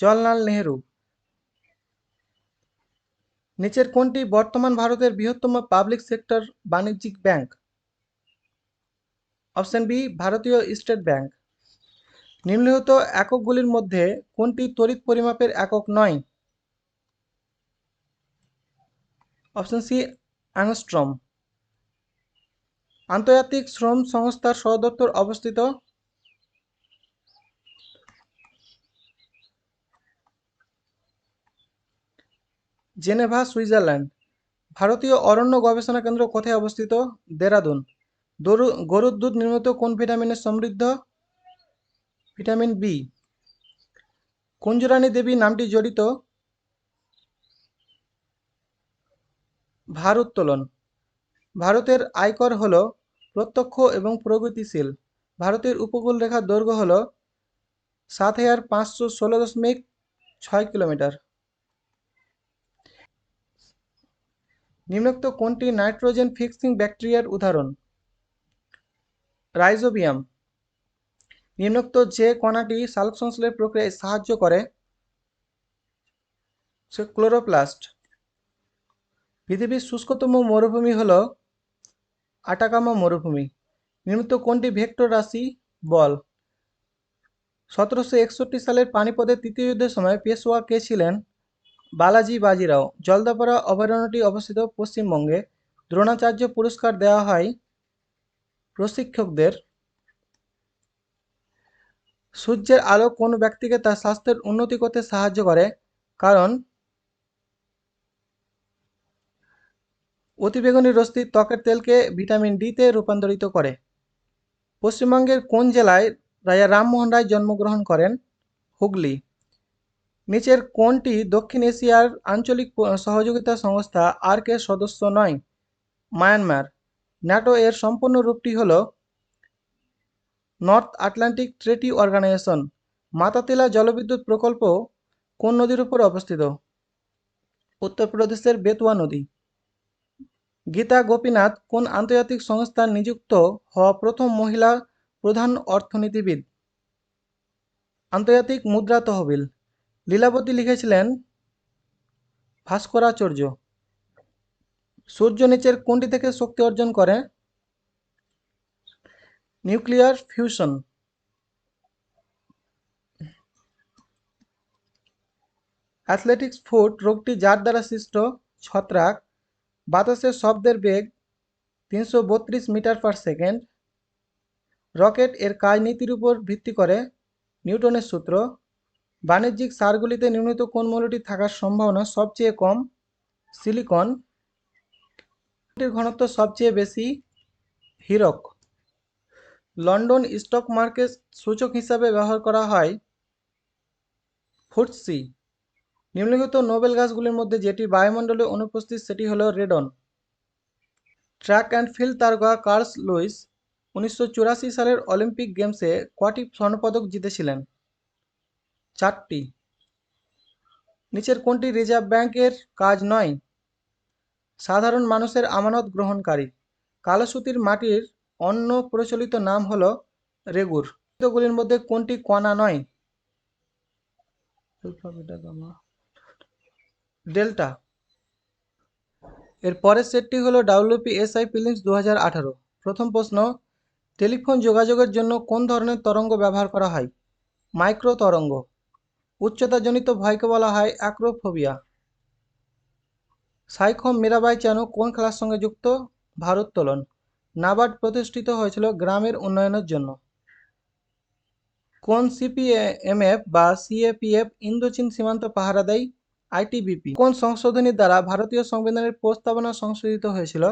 জওহরলাল নেহেরু। নিচের কোনটি বর্তমান ভারতের বৃহত্তম পাবলিক সেক্টর বাণিজ্যিক ব্যাংক? অপশন বি, ভারতীয় স্টেট ব্যাংক। নিম্নলিখিত এককগুলির মধ্যে কোনটি তড়িৎ পরিমাপের একক নয়? Option C, angstrom. আন্তর্জাতিক শ্রম সংস্থার সদর দপ্তর অবস্থিত? Geneva, Switzerland. ভারতীয় অরণ্য গবেষণা কেন্দ্র কোথায় অবস্থিত? দেরাদুন। গরুর দুধ নির্মিত কোন ভিটামিনে সমৃদ্ধ? Vitamin B. কুঞ্জরানী দেবী নামটি জড়িত? ভার উত্তোলন। ভারতের আয়কর হল প্রত্যক্ষ এবং প্রগতিশীল। ভারতের উপকূল রেখার দৈর্ঘ্য হল ৭,৫১৬.৬ কিলোমিটার। নিম্নোক্ত কোনটি নাইট্রোজেন ফিক্সিং ব্যাকটেরিয়ার উদাহরণ? রাইজোবিয়াম। নিম্নোক্ত যে কণাটি সালোকসংশ্লেষের প্রক্রিয়ায় সাহায্য করে? সে ক্লোরোপ্লাস্ট। পৃথিবীর শুষ্কতম মরুভূমি হল আটাকামা মরুভূমি। নিম্নোক্ত কোনটি ভেক্টর রাশি? বল। ১৭৬১ সালের পানিপথের তৃতীয় যুদ্ধের সময় পেশওয়া কে ছিলেন? বালাজি বাজিরাও। জলদাপাড়া অভয়ারণ্যটি অবস্থিত পশ্চিমবঙ্গে। দ্রোণাচার্য পুরস্কার দেওয়া হয় প্রশিক্ষকদের। সূর্যের আলো কোন ব্যক্তিকে তার স্বাস্থ্যের উন্নতি করতে সাহায্য করে? কারণ অতিবেগুনি রশ্মি ত্বকের তেলকে ভিটামিন ডি তে রূপান্তরিত করে। পশ্চিমবঙ্গের কোন জেলায় রাজা রামমোহন রায় জন্মগ্রহণ করেন? হুগলি। নিচের কোনটি দক্ষিণ এশিয়ার আঞ্চলিক সহযোগিতা সংস্থা আর্ক এর সদস্য নয়? মায়ানমার। ন্যাটো এর সম্পূর্ণ রূপটি হল নর্থ আটলান্টিক ট্রিটি অর্গানাইজেশন। মাতাতিলা জলবিদ্যুৎ প্রকল্প কোন নদীর উপর অবস্থিত? উত্তরপ্রদেশের বেতুয়া নদী। গীতা গোপীনাথ কোন আন্তর্জাতিক সংস্থার নিযুক্ত হওয়া প্রথম মহিলা প্রধান অর্থনীতিবিদ? আন্তর্জাতিক মুদ্রা তহবিল। লীলাবতী লিখেছিলেন ভাস্করাচার্য। সূর্য নিচের কোনটি থেকে শক্তি অর্জন করে? Nuclear fusion. অ্যাথলেটিক্স ফুট রোগটি যার দ্বারা সৃষ্ট? ছত্রাক। বাতাসের শব্দের বেগ ৩৩২ মিটার পার সেকেন্ড। রকেট এর কাজ নীতির উপর ভিত্তি করে? নিউটনের সূত্র। বাণিজ্যিক সারগুলিতে নিম্নলিখিত কোন মৌলটি থাকার সম্ভাবনা সবচেয়ে কম? সিলিকন। কোনটির ঘনত্ব সবচেয়ে বেশি? হীরক। লন্ডন স্টক মার্কেট সূচক হিসাবে ব্যবহার করা হয় ফুটসি। নিম্নলিখিত নোবেল গাছগুলির মধ্যে যেটি বায়ুমণ্ডলে অনুপস্থিত সেটি হল রেডন। ট্র্যাক অ্যান্ড ফিল্ড তারকা কার্ল লুইস ১৯৮৪ সালের অলিম্পিক গেমসে কটি স্বর্ণপদক জিতেছিলেন? ৪টি। নিচের কোনটি রিজার্ভ ব্যাংকের কাজ নয়? সাধারণ মানুষের আমানত গ্রহণকারী। কালো সুতির মাটির অন্য প্রচলিত নাম হল রেগুর। গুলির মধ্যে কোনটি কণা নয়? ডেল্টা। এর পরের সেটটি হল WPSI প্রিলিমস 2018। প্রথম প্রশ্ন, টেলিফোন যোগাযোগের জন্য কোন ধরনের তরঙ্গ ব্যবহার করা হয়? মাইক্রো তরঙ্গ। উচ্চতাজনিত ভয়কে বলা হয় অ্যাক্রোফোবিয়া। সাইখোম মীরাবাই চানু কোন খেলার সঙ্গে যুক্ত? ভারোত্তোলন। নাবার্ড প্রতিষ্ঠিত হয়েছিল গ্রামের উন্নয়নের জন্য। কোন সিপিএমএফ বা সিএপিএফ ইন্দোচীন সীমান্ত পাহারা দেয়? আইটিবিপি। কোন সংশোধনীর দ্বারা ভারতীয় সংবিধানের প্রস্তাবনা সংশোধিত হয়েছিল?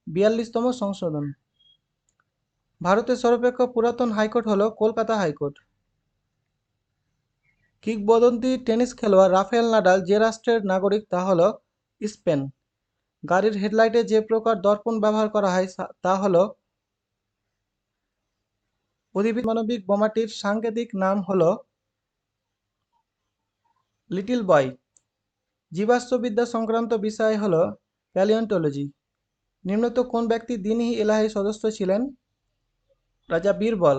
৪২তম সংশোধন। ভারতের সর্বাপেক্ষা পুরাতন হাইকোর্ট হল কলকাতা হাইকোর্ট। কিংবদন্তি টেনিস খেলোয়াড় রাফায়েল নাডাল যে রাষ্ট্রের নাগরিক তা হল স্পেন। গাড়ির হেডলাইটে যে প্রকার দর্পণ ব্যবহার করা হয় তা হল পারমাণবিক বোমাটির সাংকেতিক নাম হল লিটল বয়। জীবাশ্মবিদ্যা সংক্রান্ত বিষয় হল প্যালিওন্টোলজি। নিম্নোক্ত কোন ব্যক্তি দিন-ই ইলাহি সদস্য ছিলেন? রাজা বীরবল।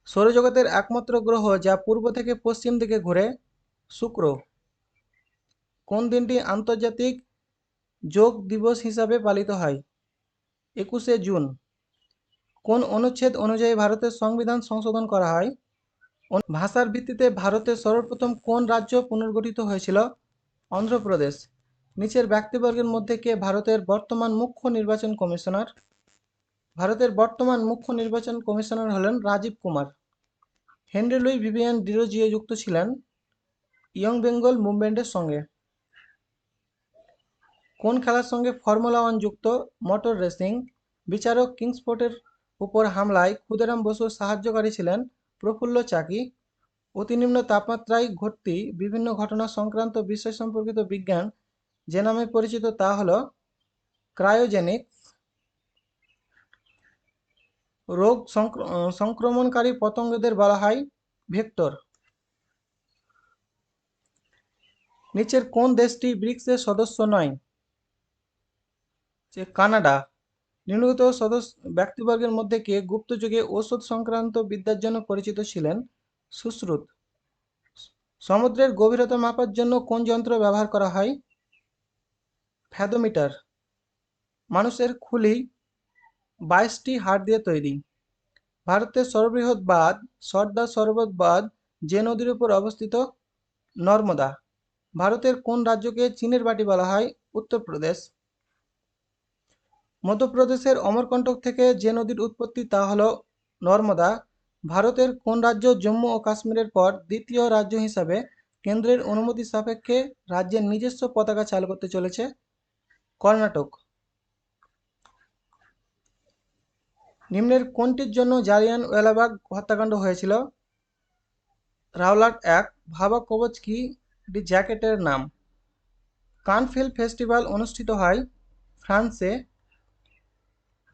সৌরজগতের একমাত্র গ্রহ যা পূর্ব থেকে পশ্চিম দিকে ঘোরে? শুক্র। কোন দিনটি আন্তর্জাতিক যোগ দিবস হিসাবে পালিত হয়? ২১শে জুন। কোন অনুচ্ছেদ অনুযায়ী ভারতের সংবিধান সংশোধন করা হয়? ভাষার ভিত্তিতে ভারতের সর্বপ্রথম কোন রাজ্য পুনর্গঠিত হয়েছিল? অন্ধ্রপ্রদেশ। নিচের ব্যক্তিবর্গের মধ্যে কে ভারতের বর্তমান মুখ্য নির্বাচন কমিশনার? ভারতের বর্তমান মুখ্য নির্বাচন কমিশনার হলেন Rajiv Kumar. Henry Louis Vivian Derozio যুক্ত ছিলেন ইয়ং বেঙ্গল মুভমেন্টের সঙ্গে। কোন খেলার সঙ্গে ফর্মুলা 1 যুক্ত? Motor racing. বিচারক কিংসফোর্টের উপর হামলায় ক্ষুদিরাম বসুর সাহায্যকারী ছিলেন প্রফুল্ল চাকি। অতিনিম্ন তাপমাত্রায় ঘটতি বিভিন্ন ঘটনা সংক্রান্ত বিষয় সম্পর্কিত বিজ্ঞান যে নামে পরিচিত তা হল ক্রায়োজেনিক্স। রোগ সংক্রমণকারী পতঙ্গদের বলা হয় ভেক্টর। নিচের কোন দেশটি ব্রিক্সের সদস্য নয়? যে কানাডা। নিম্নলিখিত সদস্য ব্যক্তিবর্গের মধ্যে কে গুপ্তযুগে ঔষধ সংক্রান্ত বিদ্যার জন্য পরিচিত ছিলেন? সুশ্রুত। সমুদ্রের গভীরতা মাপার জন্য কোন যন্ত্র ব্যবহার করা হয়? ফ্যাদোমিটার। মানুষের খুলি 22টি হাড় দিয়ে তৈরি। ভারতের সর্ববৃহৎ বাঁধ সর্দার সরোবর বাঁধ যে নদীর উপর অবস্থিত? নর্মদা। ভারতের কোন রাজ্যকে চীনের বাটি বলা হয়? উত্তরপ্রদেশ। মধ্যপ্রদেশের অমরকন্টক থেকে যে নদীর উৎপত্তি তা হল নর্মদা। ভারতের কোন রাজ্য জম্মু ও কাশ্মীরের পর দ্বিতীয় রাজ্য হিসাবে কেন্দ্রের অনুমতি সাপেক্ষে রাজ্যের নিজস্ব পতাকা চালু করতে চলেছে? কর্ণাটক। নিম্নের কোনটির জন্য জালিয়ানওয়ালাবাগ হত্যাকাণ্ড হয়েছিল? Rowlatt act. ভাবা কবচ কি জ্যাকেটের নাম? কান ফিল্ম ফেস্টিভ্যাল অনুষ্ঠিত হয় ফ্রান্সে।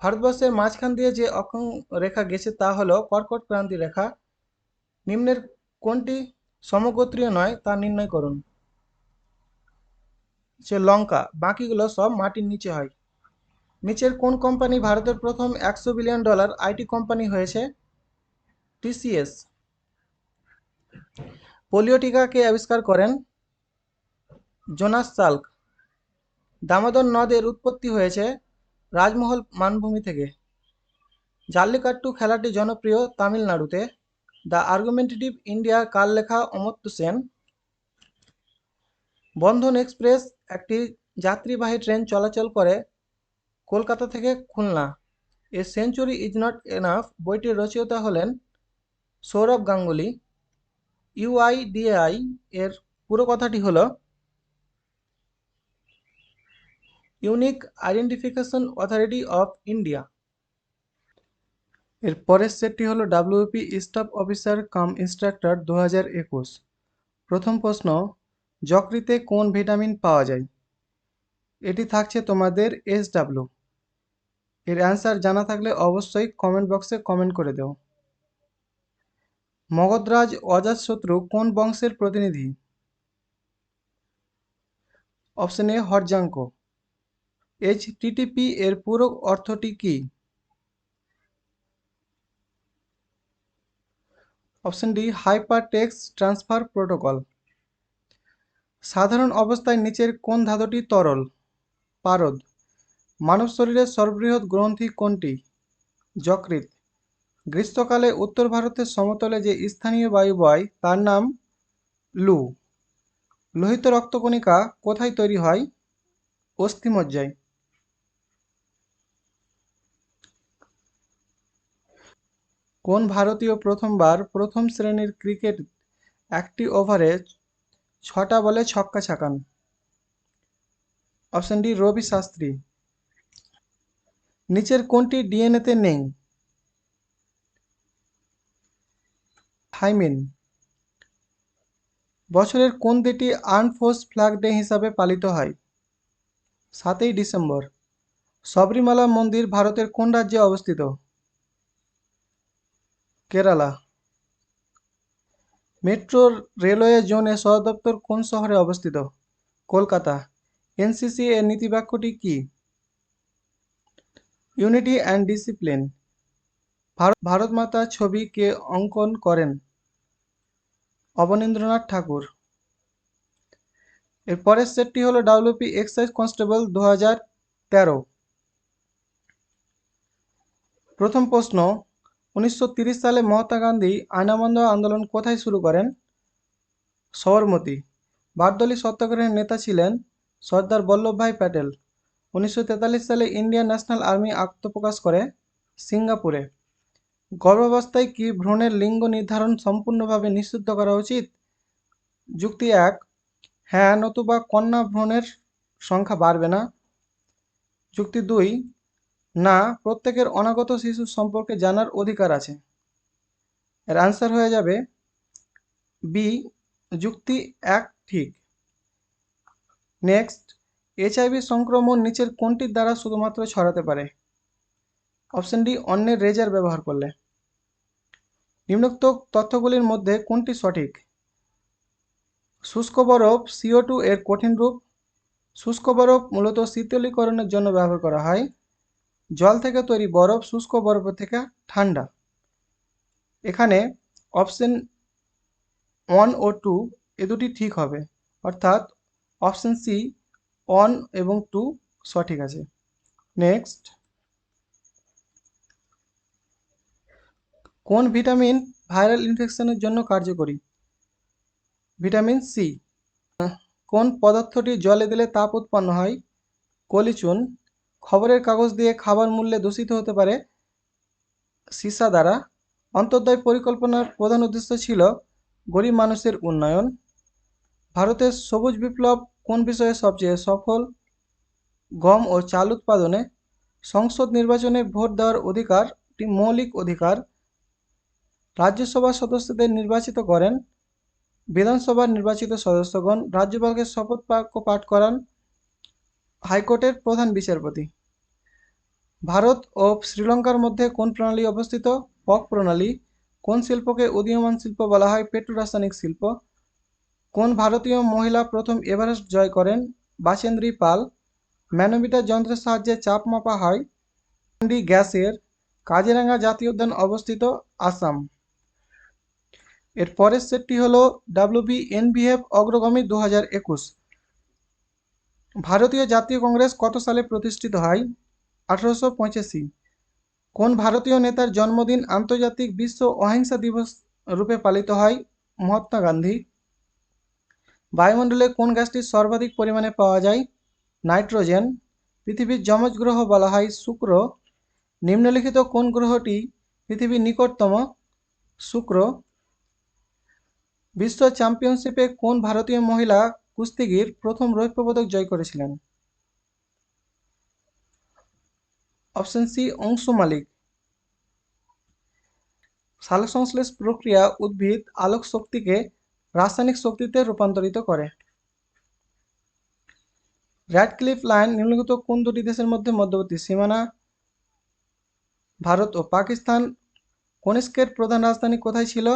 ভারতবর্ষের মাঝখান দিয়ে যে অক্ষাংশ রেখা গেছে তা হল কর্কট ক্রান্তি রেখা। নিম্নের কোনটি সমগোত্রীয় নয় তা নির্ণয় করুন। সে লঙ্কা, বাকিগুলো সব মাটির নিচে হয়। নিচের কোন কোম্পানি ভারতের প্রথম $100 বিলিয়ন আইটি কোম্পানি হয়েছে? টিসিএস। পোলিও টিকা কে আবিষ্কার করেন? Jonas Salk. দামোদর নদের উৎপত্তি হয়েছে রাজমহল মানভূমি থেকে। জাল্লিকাট্টু খেলাটি জনপ্রিয় তামিলনাড়ুতে। দ্য আর্গুমেন্টেটিভ ইন্ডিয়া কার লেখা? অমর্ত্য সেন। বন্ধন এক্সপ্রেস একটি যাত্রীবাহী ট্রেন চলাচল করে কলকাতা থেকে Khulna. A century is not enough বইটির রচয়িতা হলেন সৌরভ গাঙ্গুলি। ইউআইডিএআই এর পুরো কথাটি হল unique identification authority of India. এর পরের সেটটি হলো ডাব্লিউপি স্টাফ অফিসার কাম ইন্সট্রাক্টর 2021। প্রথম প্রশ্ন, যকৃতে কোন ভিটামিন পাওয়া যায়? এটি থাকছে তোমাদের SW। এর অ্যান্সার জানা থাকলে অবশ্যই কমেন্ট বক্সে কমেন্ট করে দাও। মগধরাজ অজাতশত্রু কোন বংশের প্রতিনিধি? Option A হর্যাঙ্ক। HTTP এর পুরো অর্থটি কি? Option D hyper text transfer protocol. সাধারণ অবস্থায় নিচের কোন ধাতুটি তরল? পারদ। মানব শরীরের সর্ববৃহৎ গ্রন্থি কোনটি? যকৃৎ। গ্রীষ্মকালে উত্তর ভারতের সমতলে যে স্থানীয় বায়ু বয় তার নাম লু। লোহিত রক্তকণিকা কোথায় তৈরি হয়? অস্থিমজ্জায়। কোন ভারতীয় প্রথমবার প্রথম শ্রেণীর ক্রিকেট একটি ওভারে 6টা বলে ছক্কা ছাকান? Option D Ravi Shastri. নিচের কোনটি ডিএনএতে নেই? থাইমিন। বছরের কোন দিনটি আর্মড ফোর্স ফ্ল্যাগ ডে হিসাবে পালিত হয়? 7ই ডিসেম্বর। শবরীমালা মন্দির ভারতের কোন রাজ্যে অবস্থিত? কেরালা। মেট্রো রেলওয়ে জোনের সদর দপ্তর কোন শহরে অবস্থিত? কলকাতা। এনসিসি এর নীতিবাক্যটি কি? Unity and discipline. ভারত মাতার ছবি কে অঙ্কন করেন? অবনীন্দ্রনাথ ঠাকুর। এর পরের সেটটি হলো ডাব্লিউপি এক্সাইজ কনস্টেবল 2013। প্রথম প্রশ্ন, 1930 সালে মহাত্মা গান্ধী আয়নাবন্ধ আন্দোলন কোথায় শুরু করেন? সবরমতী। বারদৌলি সত্যাগ্রহের নেতা ছিলেন সর্দার বল্লভভাই প্যাটেল। 1943 সালে ইন্ডিয়ান ন্যাশনাল আর্মি আত্মপ্রকাশ করে সিঙ্গাপুরে। গর্ভাবস্থায় কি ভ্রূণের লিঙ্গ নির্ধারণ সম্পূর্ণভাবে নিষিদ্ধ করা উচিত? যুক্তি 1, হ্যাঁ, নতুবা কন্যা ভ্রূণের সংখ্যা বাড়বে না। যুক্তি 2, না, প্রত্যেকের অনাগত শিশু সম্পর্কে জানার অধিকার আছে। এর আনসার হয়ে যাবে বি, যুক্তি 1 ঠিক। নেক্সট, এইচআইভি সংক্রমণ নিচের কোনটির দ্বারা শুধুমাত্র ছড়াতে পারে? অপশন ডি, অন্যের রেজার ব্যবহার করলে। নিম্নোক্ত তথ্যগুলির মধ্যে কোনটি সঠিক? শুষ্ক বরফ CO2 এর কঠিন রূপ। শুষ্ক বরফ মূলত শীতলীকরণের জন্য ব্যবহার করা হয়। জল থেকে তৈরি বরফ শুষ্ক বরফের থেকে ঠান্ডা। এখানে অপশন 1 ও 2 এ দুটি ঠিক হবে, অর্থাৎ অপশন সি 1 এবং 2 সঠিক আছে। নেক্সট, কোন ভিটামিন ভাইরাল ইনফেকশনের জন্য কার্যকরী? Vitamin C. কোন পদার্থটি জলে দিলে তাপ উৎপন্ন হয়? কলিচুন। খবরের কাগজ দিয়ে খাবার মূল্যে দূষিত হতে পারে সীসা দ্বারা। অন্তর্দয় পরিকল্পনার প্রধান উদ্দেশ্য ছিল গরিব মানুষের উন্নয়ন। ভারতের সবুজ বিপ্লব কোন বিষয়ে সবচেয়ে সফল? গম ও চাল উৎপাদনে। সংসদ নির্বাচনে ভোট দেওয়ার অধিকার একটি মৌলিক অধিকার। রাজ্যসভার সদস্যদের নির্বাচিত করেন বিধানসভার নির্বাচিত সদস্যগণ। রাজ্যপালকে শপথ বাক্য পাঠ করান হাইকোর্টের প্রধান বিচারপতি। ভারত ও শ্রীলঙ্কার মধ্যে কোন প্রণালী অবস্থিত? পক প্রণালী। কোন শিল্পকে উদীয়মান শিল্প বলা হয়? পেট্রোরাসায়নিক শিল্প। কোন ভারতীয় মহিলা প্রথম এভারেস্ট জয় করেন? বাচেন্দ্রী পাল। ম্যানোমিটার যন্ত্রের সাহায্যে চাপ মাপা হয় গ্যাসের। কাজিরাঙ্গা জাতীয় উদ্যান অবস্থিত আসাম। এর পরের সেটটি হলো WBNBF অগ্রগামী 2021। ভারতীয় জাতীয় কংগ্রেস কত সালে প্রতিষ্ঠিত হয়? 1885। কোন ভারতীয় নেতার জন্মদিন আন্তর্জাতিক বিশ্ব অহিংসা দিবস রূপে পালিত হয়? মহাত্মা গান্ধী। বায়ুমণ্ডলে কোন গ্যাসটি সর্বাধিক পরিমাণে পাওয়া যায়? নাইট্রোজেন। পৃথিবীর যমজ গ্রহ বলা হয় শুক্র। নিম্নলিখিত কোন গ্রহটি পৃথিবীর নিকটতম? শুক্র। বিশ্ব চ্যাম্পিয়নশিপে কোন ভারতীয় মহিলা কুস্তিগীর প্রথম রৌপ্য পদক জয় করেছিলেন? অপশন সি, অংশু মালিক। সালোকসংশ্লেষ প্রক্রিয়া উদ্ভিদ আলোক শক্তিকে রাসায়নিক শক্তিতে রূপান্তরিত করে। র্যাডক্লিফ লাইন নিম্নলিখিত কোন দুটি দেশের মধ্যে মধ্যবর্তী সীমানা? ভারত ও পাকিস্তান। কনিষ্কের প্রধান রাজধানী কোথায় ছিল?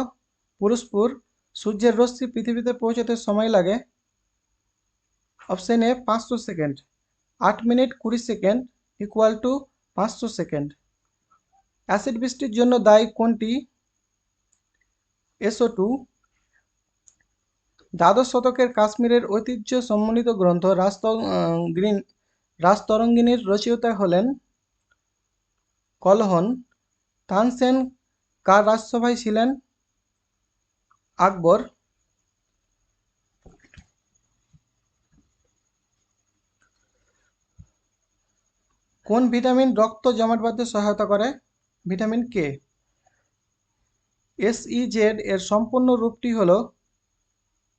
পুরুষপুর। সূর্যের রশ্মি পৃথিবীতে পৌঁছতে সময় লাগে? Option A 500 second. 8 minute 20 second equal to 500 second. Acid বৃষ্টির জন্য দায়ী কোনটি? SO2। দ্বাদশ শতকের কাশ্মীরের ঐতিহ্য সম্বলিত গ্রন্থ রাজতরঙ্গিনীর রচয়িতা হলেন কলহন। তানসেন কার রাজসভায় ছিলেন? আকবর। কোন ভিটামিন রক্ত জমাট বাঁধতে সহায়তা করে? Vitamin K. SEZ এর সম্পূর্ণ রূপটি হল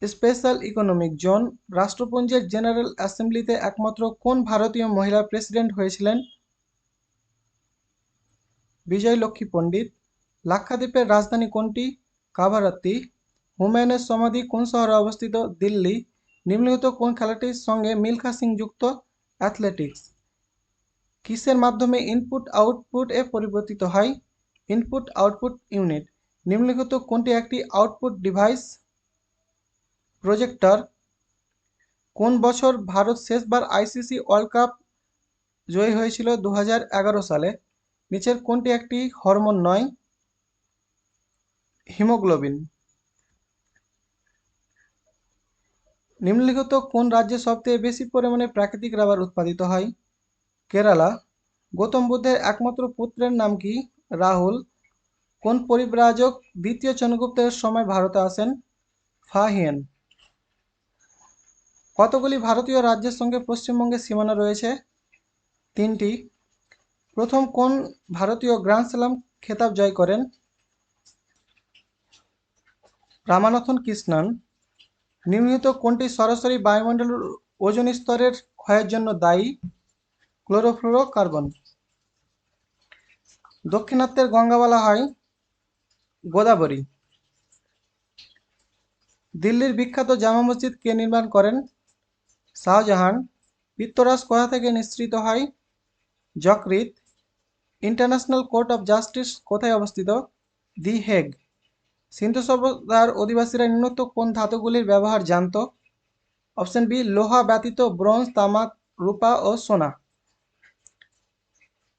স্পেশাল ইকোনমিক জোন। রাষ্ট্রপুঞ্জের জেনারেল অ্যাসেম্বলিতে একমাত্র কোন ভারতীয় মহিলা প্রেসিডেন্ট হয়েছিলেন? বিজয় লক্ষ্মী পণ্ডিত। লাক্ষাদ্বীপের রাজধানী কোনটি? কাভারাত্তি। হুমায়ুনের সমাধি কোন শহরে অবস্থিত? দিল্লি। নিম্নলিখিত কোন খেলাটির সঙ্গে মিলখা সিং যুক্ত? অ্যাথলেটিক্স। কিসের মাধ্যমে ইনপুট আউটপুট এ পরিবর্তিত হয়? Input output unit. নিম্নলিখিত কোনটি একটি আউটপুট ডিভাইস? প্রজেক্টর। কোন বছর ভারত শেষবার ICC ওয়ার্ল্ড কাপ জয়ী হয়েছিল? 2011 সালে। নিচের কোনটি একটি হরমোন নয়? হিমোগ্লোবিন। নিম্নলিখিত কোন রাজ্যে সবথেকে বেশি পরিমাণে প্রাকৃতিক রাবার উৎপাদিত হয়? কেরালা। গৌতম বুদ্ধের একমাত্র পুত্রের নাম কি? রাহুল। কোন পরিব্রাজক দ্বিতীয় চন্দ্রগুপ্তের সময় ভারতে আসেন? ফাহিয়ান। কতগুলি ভারতীয় রাজ্যের সঙ্গে পশ্চিমবঙ্গের সীমানা রয়েছে? 3টি। প্রথম কোন ভারতীয় গ্র্যান্ড স্ল্যাম খেতাব জয় করেন? রামানাথন কৃষ্ণন। নিম্নলিখিত কোনটি সরাসরি বায়ুমণ্ডলের ওজোন স্তরের ক্ষয়ের জন্য দায়ী? ক্লোরোফ্লোরোকার্বন। দক্ষিণাত্যের গঙ্গা বলা হয় গোদাবরী। দিল্লির বিখ্যাত জামা মসজিদ কে নির্মাণ করেন? শাহজাহান। পিত্তরাস কোথা থেকে নিঃসৃত হয়? যকৃৎ। ইন্টারন্যাশনাল কোর্ট অফ জাস্টিস কোথায় অবস্থিত? দি হেগ। সিন্ধু সভ্যতার অধিবাসীরা নিম্নোক্ত কোন ধাতুগুলির ব্যবহার জানত? অপশন বি লোহা ব্যতীত ব্রোঞ্জ, তামা, রূপা ও সোনা।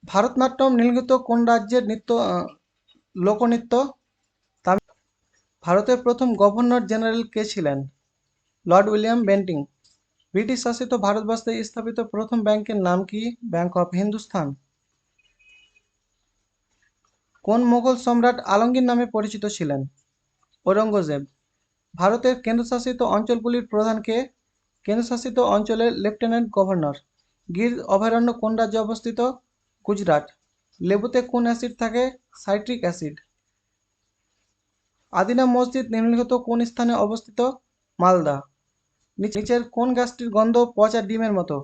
ভারতনাট্যম নিম্নলিখিত কোন রাজ্যের লোকনৃত্য? ভারতের প্রথম গভর্নর জেনারেল কে ছিলেন? Lord William Bentinck. ব্রিটিশ শাসিত ভারতবর্ষে স্থাপিত প্রথম ব্যাংকের নাম কি? Bank of Hindustan. কোন মোগল সম্রাট আলমগীর নামে পরিচিত ছিলেন? ঔরঙ্গজেব। ভারতের কেন্দ্রশাসিত অঞ্চলগুলির প্রধান কে? কেন্দ্রশাসিত অঞ্চলের লেফটেন্যান্ট গভর্নর। গির অভয়ারণ্য কোন রাজ্যে অবস্থিত? গুজরাট। লেবুতে কোন অ্যাসিড থাকে? Citric acid. আদিনা মসজিদ নিম্নলিখিত কোন স্থানে অবস্থিত? মালদা। নিচের কোন গ্যাসটির গন্ধ পচা ডিমের মতো?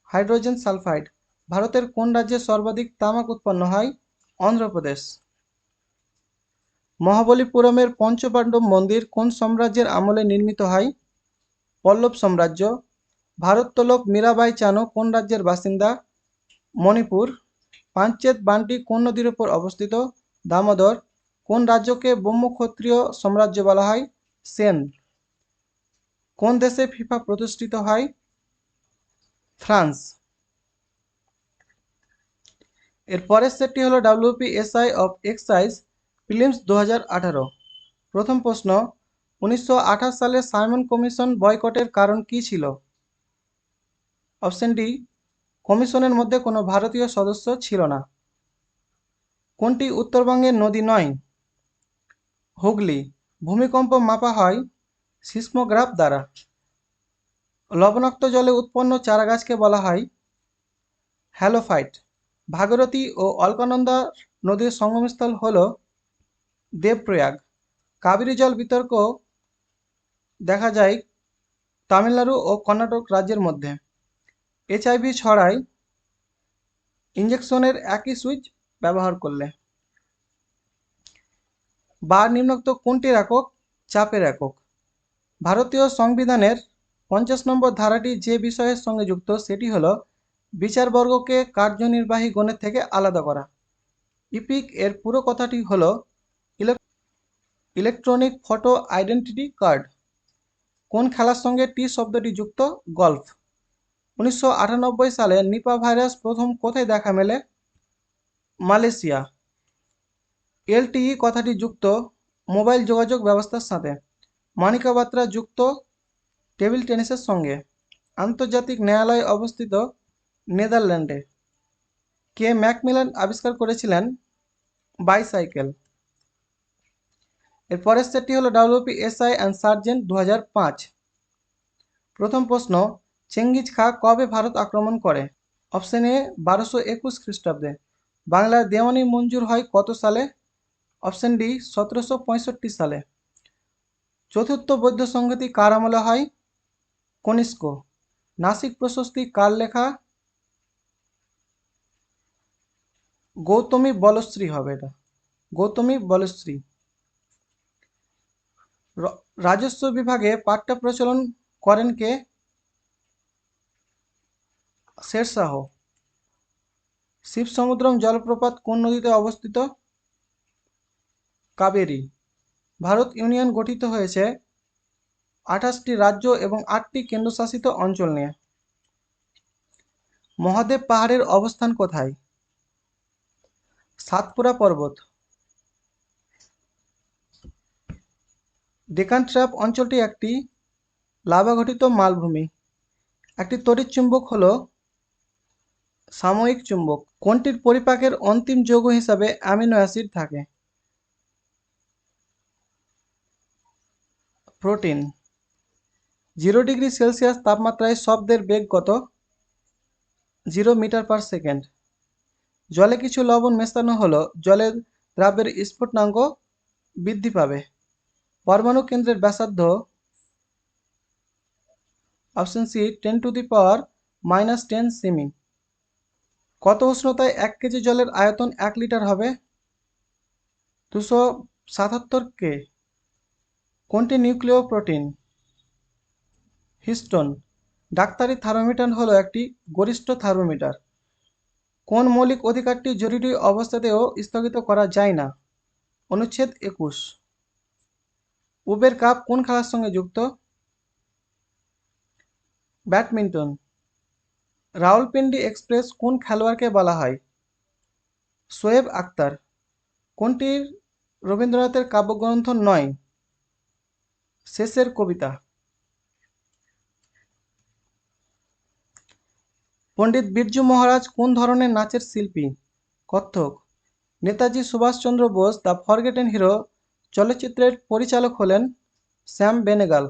Hydrogen sulphide. ভারতের কোন রাজ্যে সর্বাধিক তামাক উৎপন্ন হয়? অন্ধ্রপ্রদেশ। মহাবলীপুরমের পঞ্চপাণ্ডব মন্দির কোন সাম্রাজ্যের আমলে নির্মিত হয়? পল্লব সাম্রাজ্য। ভারোত্তোলক মীরাবাই চানু কোন রাজ্যের বাসিন্দা? মণিপুর। পাঞ্চেত বান্টি কোন নদীর উপর অবস্থিত? দামোদর। কোন রাজ্যকে ব্রহ্মক্ষত্রীয় সাম্রাজ্য বলা হয়? সেন। কোন দেশে ফিফা প্রতিষ্ঠিত হয়? ফ্রান্স। এর পরের সেটটি হলো WPSI অফ এক্সাইজ প্রিলিমস 2018। প্রথম প্রশ্ন, 1928 সালে সাইমন কমিশন বয়কটের কারণ কি ছিল? অপশন ডি কমিশনের মধ্যে কোনো ভারতীয় সদস্য ছিল না। কোনটি উত্তরবঙ্গের নদী নয়? হুগলি। ভূমিকম্প মাপা হয় সিসমোগ্রাফ দ্বারা। লবণাক্ত জলে উৎপন্ন চারাগাছকে বলা হয় হ্যালোফাইট। ভাগীরথী ও অলকানন্দা নদীর সঙ্গমস্থল হল দেবপ্রয়াগ। কাবেরী জল বিতর্ক দেখা যায় তামিলনাড়ু ও কর্ণাটক রাজ্যের মধ্যে। HIV ছড়ায় ইঞ্জেকশনের একই সুইচ ব্যবহার করলে। বার নিম্নোক্ত কোনটির একক? চাপের একক। ভারতীয় সংবিধানের 50 নম্বর ধারাটি যে বিষয়ের সঙ্গে যুক্ত সেটি হলো বিচারবর্গকে কার্যনির্বাহী গণের থেকে আলাদা করা। ইপিক এর পুরো কথাটি হলো ইলেকট্রনিক ফটো আইডেন্টিটি কার্ড। কোন খেলার সঙ্গে টি শব্দটি যুক্ত? গল্ফ। 1998 সালে নিপা ভাইরাস প্রথম কোথায় দেখা মেলে? মালয়েশিয়া। LTE কথাটি যুক্ত মোবাইল যোগাযোগ ব্যবস্থার সাথে। মানিকা বাত্রা যুক্ত টেবিল টেনিসের সঙ্গে। আন্তর্জাতিক ন্যায়ালয় অবস্থিত নেদারল্যান্ডে। কে ম্যাকমিলান আবিষ্কার করেছিলেন বাইসাইকেল। এর পরের সেটটি হলো WPSI অ্যান্ড সার্জেন্ট 2005। প্রথম প্রশ্ন, চেঙ্গিজ খা কবে ভারত আক্রমণ করে? অপশন এ 1221 খ্রিস্টাব্দে। বাংলার দেওয়ানি মঞ্জুর হয় কত সালে? অপশন ডি 1765 সালে। চতুর্থ বৌদ্ধ সংহতি কার আমলে হয়? কনিষ্ক। নাসিক প্রশস্তি কার লেখা? গৌতমী বলশ্রী হবে এটা, গৌতমী বলশ্রী। রাজস্ব বিভাগে পাট্টা প্রচলন করেন কে? শেরশাহ। শিবসমুদ্রম জলপ্রপাত কোন নদীতে অবস্থিত? কাবেরী। ভারত ইউনিয়ন গঠিত হয়েছে 28টি রাজ্য এবং 8টি কেন্দ্রশাসিত অঞ্চল নিয়ে। মহাদেব পাহাড়ের অবস্থান কোথায়? সাতপুরা পর্বত। ডেকান ট্র্যাপ অঞ্চলটি একটি লাভা গঠিত মালভূমি। একটি তড়িৎ চুম্বক হল সাময়িক চুম্বক। কোনটির পরিপাকের অন্তিম যৌগ হিসাবে অ্যামিনো অ্যাসিড থাকে? প্রোটিন। 0 ডিগ্রি সেলসিয়াস তাপমাত্রায় শব্দের বেগ কত? 0 মিটার/সেকেন্ড। জলে কিছু লবণ মেশানো হলো জলের দ্রাবের স্ফুটনাঙ্ক বৃদ্ধি পাবে। পরমাণু কেন্দ্রের ব্যাসার্ধ? অপশন সি 10⁻⁻10 সেমি। কত উষ্ণতায় 1 কেজি জলের আয়তন 1 লিটার হবে? 277 কে। কোনটি নিউক্লিয় প্রোটিন? হিস্টোন। ডাক্তারি থার্মোমিটার হলো একটি গরিষ্ঠ থার্মোমিটার। কোন মৌলিক অধিকারটি জরুরি অবস্থাতেও স্থগিত করা যায় না? অনুচ্ছেদ 21। উবের কাপ কোন খেলার সঙ্গে যুক্ত? ব্যাডমিন্টন। রাওয়ালপিন্ডি এক্সপ্রেস কোন খেলোয়াড়কে বলা হয়? শোয়েব আখতার। কোনটি রবীন্দ্রনাথের কাব্যগ্রন্থ নয়? শেষের কবিতা। পণ্ডিত বিরজু মহারাজ কোন ধরনের নাচের শিল্পী? Kathak. Netaji Subhash Chandra Bose the forgotten hero চলচ্চিত্রের পরিচালক হলেন শ্যাম বেনেগাল।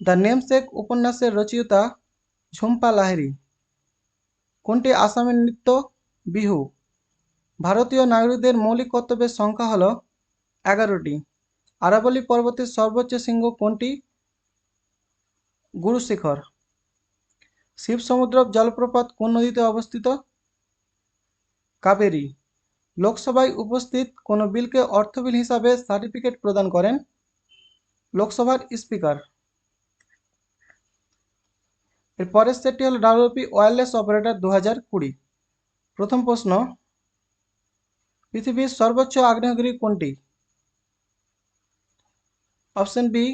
দ্য নেমসেক উপন্যাসের রচয়িতা ঝুম্পা লাহিড়ী। কোনটি আসামের নৃত্য? বিহু। ভারতীয় নাগরিকদের মৌলিক কর্তব্যের সংখ্যা হল 11টি। আরাবল্লী পর্বতের সর্বোচ্চ শৃঙ্গ কোনটি? গুরু শিখর। শিব সমুদ্র জলপ্রপাত কোন নদীতে অবস্থিত? কাবেরী। লোকসভায় উপস্থিত কোন বিলকে অর্থ বিল হিসাবে সার্টিফিকেট প্রদান করেন? লোকসভার স্পিকার। এর পরের সেটটি হল ডাব্লিউপি ওয়্যারলেস অপারেটর 2020। প্রথম প্রশ্ন, পৃথিবীর সর্বোচ্চ আগ্নেয়গিরি কোনটি? Option B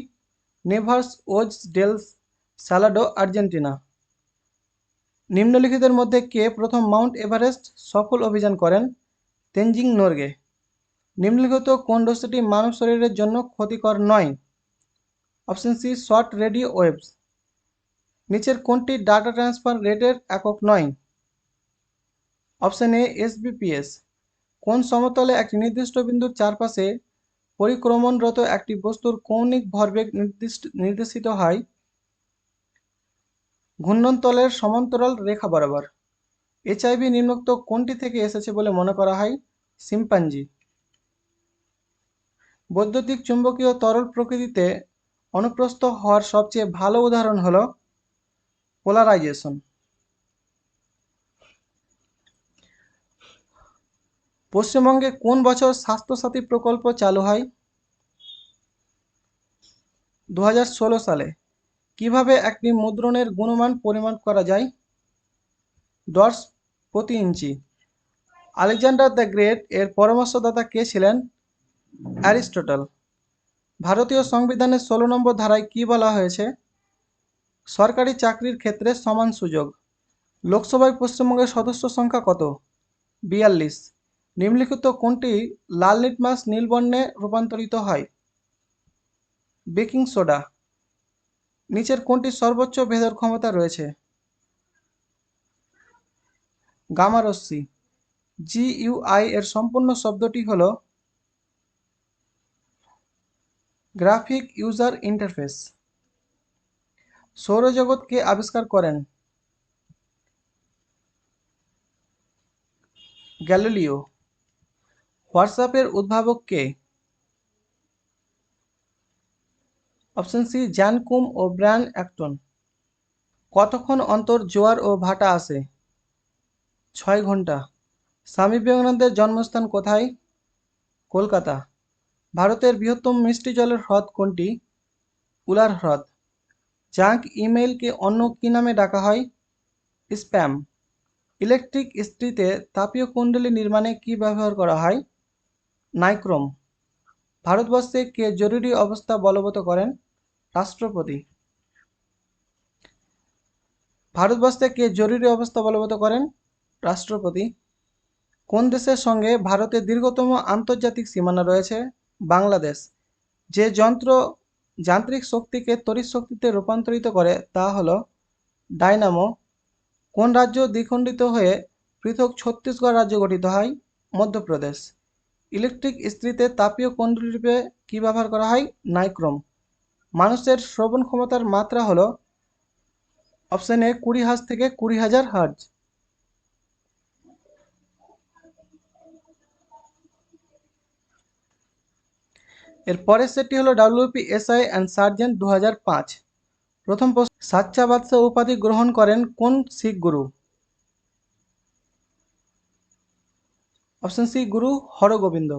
Nevados Ojos del Salado, Argentina. নিম্নলিখিতের মধ্যে কে প্রথম মাউন্ট এভারেস্ট সফল অভিযান করেন? তেনজিং নোরগে। নিম্নলিখিত কোন রশ্মিটি মানব শরীরের জন্য ক্ষতিকর নয়? Option C short radio waves. নিচের কোনটি ডাটা ট্রান্সফার রেটের একক নয়? Option A SBPS. কোন সমতলে একটি নির্দিষ্ট বিন্দুর চারপাশে পরিক্রমণরত একটি বস্তুর কৌণিক ভরবেগ নির্দেশিত হয়? ঘূর্ণনতলের সমান্তরাল রেখা বরাবর। এইচআইভি নিম্নোক্ত কোনটি থেকে এসেছে বলে মনে করা হয়? শিম্পাঞ্জি। বৈদ্যুতিক চুম্বকীয় তরল প্রকৃতিতে অনুপ্রস্থ হওয়ার সবচেয়ে ভালো উদাহরণ হল পোলারাইজেশন। পশ্চিমবঙ্গে কোন বছর স্বাস্থ্যসাথী প্রকল্প চালু হয়? 2016 সালে। কিভাবে একটি মুদ্রণের গুণমান পরিমাপ করা যায়? ডটস প্রতি ইঞ্চি। আলেকজান্ডার দ্য গ্রেট এর পরামর্শদাতা কে ছিলেন? অ্যারিস্টটল। ভারতীয় সংবিধানের 16 নম্বর ধারায় কি বলা হয়েছে? সরকারি চাকরির ক্ষেত্রে সমান সুযোগ। লোকসভায় পশ্চিমবঙ্গের সদস্য সংখ্যা কত? 42। নিম্নলিখিত কোনটি লাল লিটমাস নীল বর্ণে রূপান্তরিত হয়? Baking soda. নিচের কোনটির সর্বোচ্চ ভেদর ক্ষমতা রয়েছে? গামা রশ্মি। জিইউআই এর সম্পূর্ণ শব্দটি হল গ্রাফিক ইউজার ইন্টারফেস। সৌরজগৎ কে আবিষ্কার করেন? গ্যালিলিও। হোয়াটসঅ্যাপের উদ্ভাবক কে? অপশন সি জ্যান কুম ও ব্রায়ান অ্যাক্টন। কতক্ষণ অন্তর জোয়ার ও ভাটা আসে? 6 ঘন্টা। স্বামী বিবেকানন্দের জন্মস্থান কোথায়? কলকাতা। ভারতের বৃহত্তম মিষ্টি জলের হ্রদ কোনটি? উলার হ্রদ। জাঙ্ক ইমেইলকে অন্য কি নামে ডাকা হয়? স্প্যাম। ইলেকট্রিক ইস্ত্রিতে তাপীয় কুণ্ডলী নির্মাণে কি ব্যবহার করা হয়? নাইক্রোম। ভারতবর্ষে কে জরুরি অবস্থা বলবৎ করেন? রাষ্ট্রপতি। ভারতবর্ষে কে জরুরি অবস্থা বলবৎ করেন? রাষ্ট্রপতি। কোন দেশের সঙ্গে ভারতের দীর্ঘতম আন্তর্জাতিক সীমানা রয়েছে? বাংলাদেশ। যে যন্ত্র যান্ত্রিক শক্তিকে তড়িৎ শক্তিতে রূপান্তরিত করে তা হল ডায়নামো। কোন রাজ্য দ্বিখণ্ডিত হয়ে পৃথক ছত্তিশগড় রাজ্য গঠিত হয়? মধ্যপ্রদেশ। ইলেকট্রিক ইস্ত্রিতে তাপীয় কুণ্ডলী রূপে কি ব্যবহার করা হয়? নাইক্রোম। মানুষের শ্রবণ ক্ষমতার মাত্রা হলো অপশন এ 20,000 থেকে 20,000 হার্জ। এর পরের সেটটি হলো WPSI অ্যান্ড সার্জেন্ট 2005। প্রথম প্রশ্ন, সাচ্চা বাদশাহ উপাধি গ্রহণ করেন কোন শিখ গুরু? Option C Guru Hargobind.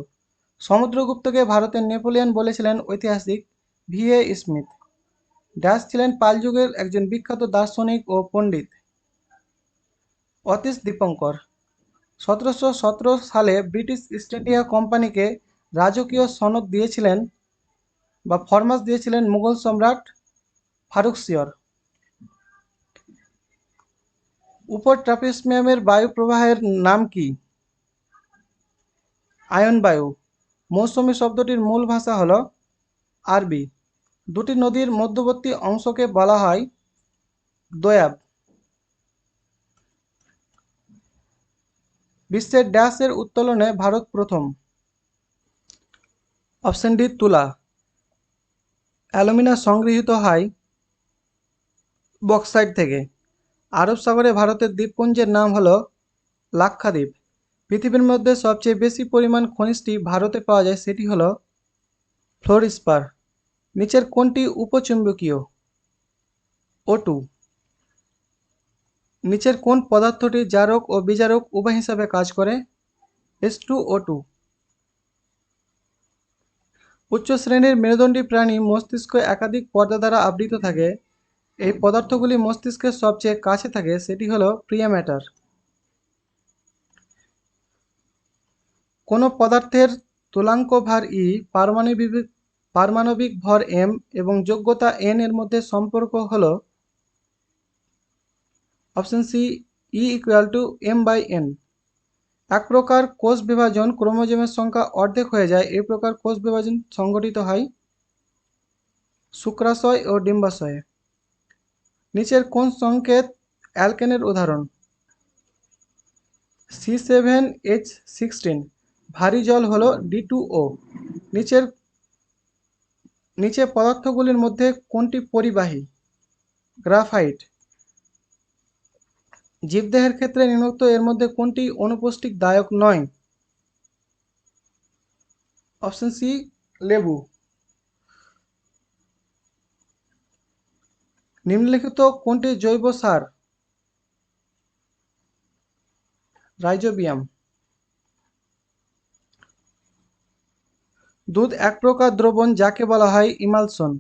সমুদ্রগুপ্তকে ভারতের নেপোলিয়ন বলেছিলেন ঐতিহাসিক VA স্মিথ। ড্যাশ ছিলেন পাল যুগের একজন বিখ্যাত দার্শনিক ও পণ্ডিত? অতীশ দীপঙ্কর। 1717 সালে ব্রিটিশ ইস্ট ইন্ডিয়া কোম্পানিকে রাজকীয় সনদ দিয়েছিলেন বা ফরমাস দিয়েছিলেন মুঘল সম্রাট ফারুকশিয়র। উপর ট্রাপিজমিয়ামের বায়ু প্রবাহের নাম কি? আয়ন বায়ু। মৌসুমী শব্দটির মূল ভাষা হল আরবি। দুটি নদীর মধ্যবর্তী অংশকে বলা হয় দোয়াব। বিশ্বের ড্যাশের উত্তোলনে ভারত প্রথম? অপশন ডি তুলা। অ্যালুমিনা সংগৃহীত হয় বক্সাইট থেকে। আরব সাগরে ভারতের দ্বীপপুঞ্জের নাম হল লাক্ষাদ্বীপ। পৃথিবীর মধ্যে সবচেয়ে বেশি পরিমাণ খনিজটি ভারতে পাওয়া যায়, সেটি হল ফ্লোরিস্পার। নিচের কোনটি উপচুম্বকীয়? O2। নিচের কোন পদার্থটি জারক ও বিজারক উভয় হিসাবে কাজ করে? H2O2। উচ্চ শ্রেণীর মেরুদণ্ডী প্রাণী মস্তিষ্ক একাধিক পর্দা দ্বারা আবৃত থাকে। এই পদার্থগুলি মস্তিষ্কের সবচেয়ে কাছে থাকে, সেটি হল প্রিয়া ম্যাটার। কোনো পদার্থের তুলাঙ্ক ভার E, পারমাণবিক ভর m এবং যোগ্যতা n এর মধ্যে সম্পর্ক হল অপশন সি E=m/n। এক প্রকার কোষ বিভাজন ক্রোমোজোমের সংখ্যা অর্ধেক হয়ে যায়। এই প্রকার কোষ বিভাজন সংঘটিত হয় শুক্রাশয় ও ডিম্বাশয়ে। নিচের কোন সংকেত অ্যালকেনের উদাহরণ? C7H16। ভারী জল হলো D2O। নিচে পদার্থগুলির মধ্যে কোনটি পরিবাহী? গ্রাফাইট। জীবদেহের ক্ষেত্রে নিম্নোক্ত এর মধ্যে কোনটি অনুপস্থিক দায়ক নয়? অপশন সি লেবু। নিম্নলিখিত কোনটি জৈব সার? রাইজোবিয়াম। দুধ এক প্রকার দ্রবণ যাকে বলা হয় ইমালশন।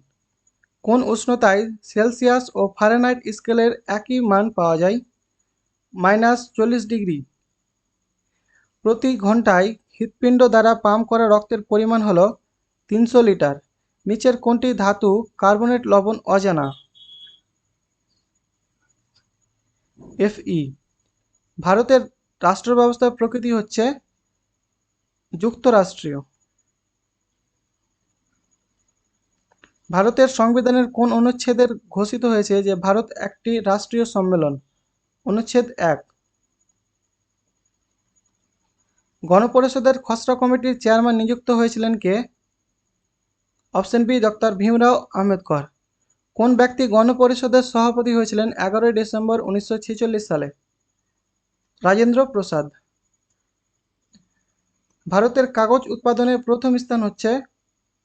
কোন উষ্ণতায় সেলসিয়াস ও ফারেনহাইট স্কেলের একই মান পাওয়া যায়? -40°। প্রতি ঘন্টায় হৃৎপিণ্ড দ্বারা পাম্প করা রক্তের পরিমাণ হল 300 লিটার। নিচের কোনটি ধাতু কার্বনেট লবণ অজানা? Fe। ভারতের রাষ্ট্র ব্যবস্থার প্রকৃতি হচ্ছে যুক্তরাষ্ট্রীয়। ভারতের সংবিধানের কোন অনুচ্ছেদের ঘোষিত হয়েছে যে ভারত একটি রাষ্ট্রীয় সম্মেলন? অনুচ্ছেদ 1। গণপরিষদের খসড়া কমিটির চেয়ারম্যান নিযুক্ত হয়েছিলেন কে? Option B doctor Bhimrao Ambedkar. কোন ব্যক্তি গণপরিষদের সভাপতি হয়েছিলেন 11 ডিসেম্বর 1946 সালে? রাজেন্দ্র প্রসাদ। ভারতের কাগজ উৎপাদনের প্রথম স্থান হচ্ছে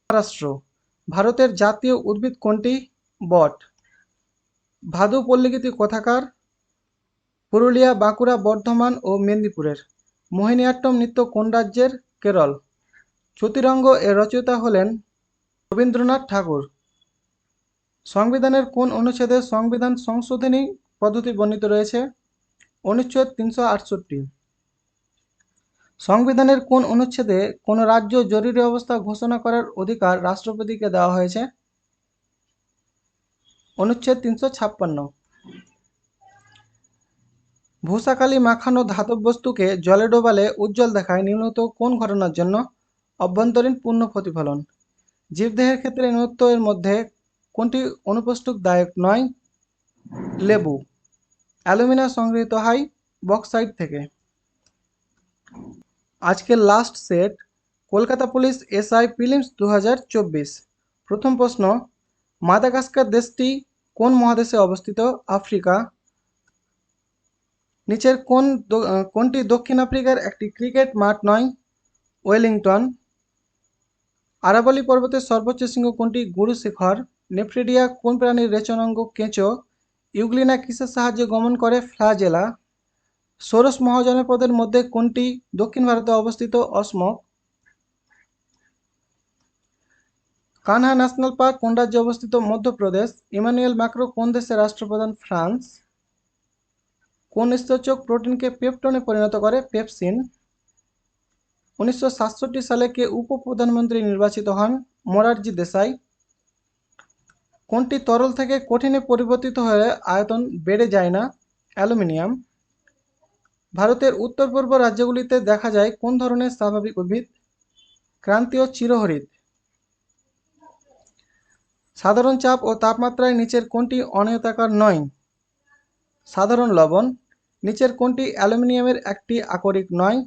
মহারাষ্ট্র। ভারতের জাতীয় উদ্ভিদ কোনটি? বট। ভাদু পল্লীগীতি কোথাকার? পুরুলিয়া, বাঁকুড়া, বর্ধমান ও মেদিনীপুরের। মোহিনীআট্টম নৃত্য কোন রাজ্যের? কেরল। চতুরঙ্গ এর রচয়িতা হলেন রবীন্দ্রনাথ ঠাকুর। সংবিধানের কোন অনুচ্ছেদে সংবিধান সংশোধনী পদ্ধতি বর্ণিত রয়েছে? অনুচ্ছেদ 368। সংবিধানের কোন অনুচ্ছেদে কোন রাজ্য জরুরি অবস্থা ঘোষণা করার অধিকার রাষ্ট্রপতিকে দেওয়া হয়েছে? অনুচ্ছেদ 356। ভূষাকালি মাখানো ধাতব বস্তুকে জলে ডোবালে উজ্জ্বল দেখায় নিম্নোক্ত কোন ঘটনার জন্য? অভ্যন্তরীণ পূর্ণ প্রতিফলন। জীবদেহের ক্ষেত্রে নিম্নোক্ত এর মধ্যে কোনটি অনুপস্থিক দায়ক নয়? লেবু। অ্যালুমিনা সংগৃহীত হয় বক্সাইট থেকে। আজকের last set Kolkata police SI prelims 2024। প্রথম প্রশ্ন, মাদাগাস্কার দেশটি কোন মহাদেশে অবস্থিত? আফ্রিকা। নিচের কোনটি দক্ষিণ আফ্রিকার একটি ক্রিকেট মাঠ নয়? ওয়েলিংটন। আরাবলী পর্বতের সর্বোচ্চ শৃঙ্গ কোনটি? গুরু শিখর। নেফ্রিডিয়া কোন প্রাণীর রেচনাঙ্গ? কেঁচো। ইউগ্লিনা কিসের সাহায্যে গমন করে? ফ্লাজেলা। ষোড়শ মহাজনপদের মধ্যে কোনটি দক্ষিণ ভারতে অবস্থিত? অসমক। কানহা ন্যাশনাল পার্ক কোন রাজ্যে অবস্থিত? মধ্যপ্রদেশ। ইমানুয়েল ম্যাক্রো কোন দেশের রাষ্ট্রপ্রধান? ফ্রান্স। কোন স্থূলচক প্রোটিনকে পেপটোনে পরিণত করে? পেপসিন। 1967 সালে কে উপ-প্রধানমন্ত্রী নির্বাচিত হন? মোরারজি দেশাই। কোনটি তরল থেকে কঠিনে পরিবর্তিত হয়ে আয়তন বেড়ে যায় না? অ্যালুমিনিয়াম। ভারতের উত্তর পূর্ব রাজ্যগুলিতে দেখা যায় কোন ধরনের স্বাভাবিক উদ্ভিদ? ক্রান্তীয় চিরহরিৎ। সাধারণ চাপ ও তাপমাত্রায় নিচের কোনটি অনিয়তাকার নয়? সাধারণ লবণ। নিচের কোনটি অ্যালুমিনিয়ামের একটি আকরিক নয়?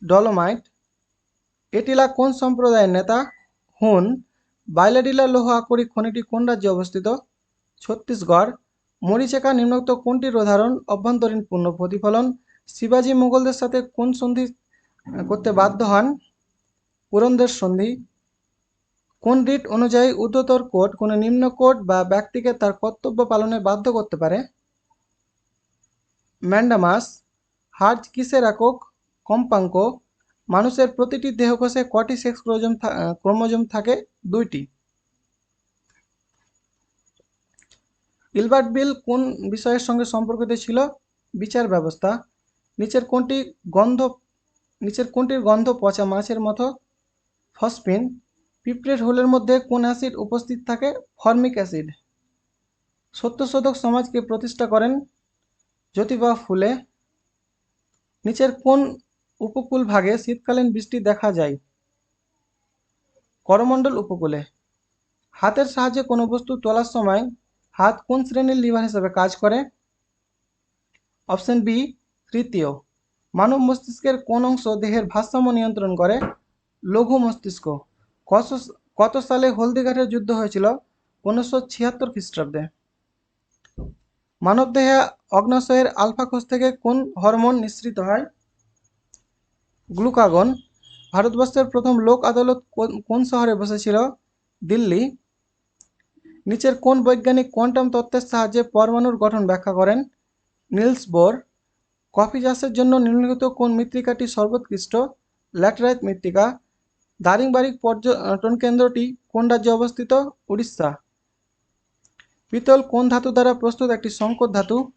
ডলোমাইট। এটিলা কোন সম্প্রদায়ের নেতা? হুন। বাইলাডিলা লৌহ আকরিক খনিটি কোন রাজ্যে অবস্থিত? ছত্তিশগড়। মরিচেকা নিম্নোক্ত কোনটির উদাহরণ? অভ্যন্তরীণ পূর্ণ প্রতিফলন। শিবাজি মুঘলদের সাথে কোন সন্ধি করতে বাধ্য হন? পুরন্দর সন্ধি। কোন রিট অনুযায়ী ঊর্ধ্বতর কোর্ট কোনো নিম্ন কোর্ট বা ব্যক্তিকে তার কর্তব্য পালনে বাধ্য করতে পারে? ম্যান্ডামাস। হার্জ কিসের একক? কম্পাঙ্ক। মানুষের প্রতিটি দেহকোষে কটি সেক্স ক্রোমোজোম থাকে? 2টি। ইলবার্ট বিল কোন বিষয়ের সঙ্গে সম্পর্কিত ছিল? বিচার ব্যবস্থা। নিচের কোনটির গন্ধ পচা মাছের মতো? ফসফিন। পিঁপড়ের হুলের মধ্যে কোন অ্যাসিড উপস্থিত থাকে? Formic acid. সত্যশোধক সমাজকে প্রতিষ্ঠা করেন? জ্যোতিবা ফুলে। নিচের কোন উপকূল ভাগে শীতকালীন বৃষ্টি দেখা যায়? করমণ্ডল উপকূলে। হাতের সাহায্যে কোনো বস্তু তোলার সময় হাত কোন শ্রেণীর লিভার হিসেবে কাজ করে? অপশন বি তৃতীয়। মানব মস্তিষ্কের কোন অংশ দেহের ভারসাম্য নিয়ন্ত্রণ করে? লঘু মস্তিষ্ক। কত সালে হলদিঘাটের যুদ্ধ হয়েছিল? 1576 খ্রিস্টাব্দে। মানবদেহে অগ্নাশয়ের আলফা কোষ থেকে কোন হরমোন নিঃসৃত হয়? গ্লুকাগন। ভারতবর্ষের প্রথম লোক আদালত কোন শহরে বসেছিল? দিল্লি। নিচের কোন বৈজ্ঞানিক কোয়ান্টাম তত্ত্বের সাহায্যে পরমাণুর গঠন ব্যাখ্যা করেন? Nils bore. কফি চাষের জন্য নিম্নলিখিত কোন মৃত্তিকাটি সর্বোৎকৃষ্ট? ল্যাটেরাইট মৃত্তিকা। দারিংবাড়ি পর্যটন কেন্দ্রটি কোন রাজ্যে অবস্থিত? উড়িষ্যা। পিতল কোন ধাতু দ্বারা প্রস্তুত একটি সংকর ধাতু?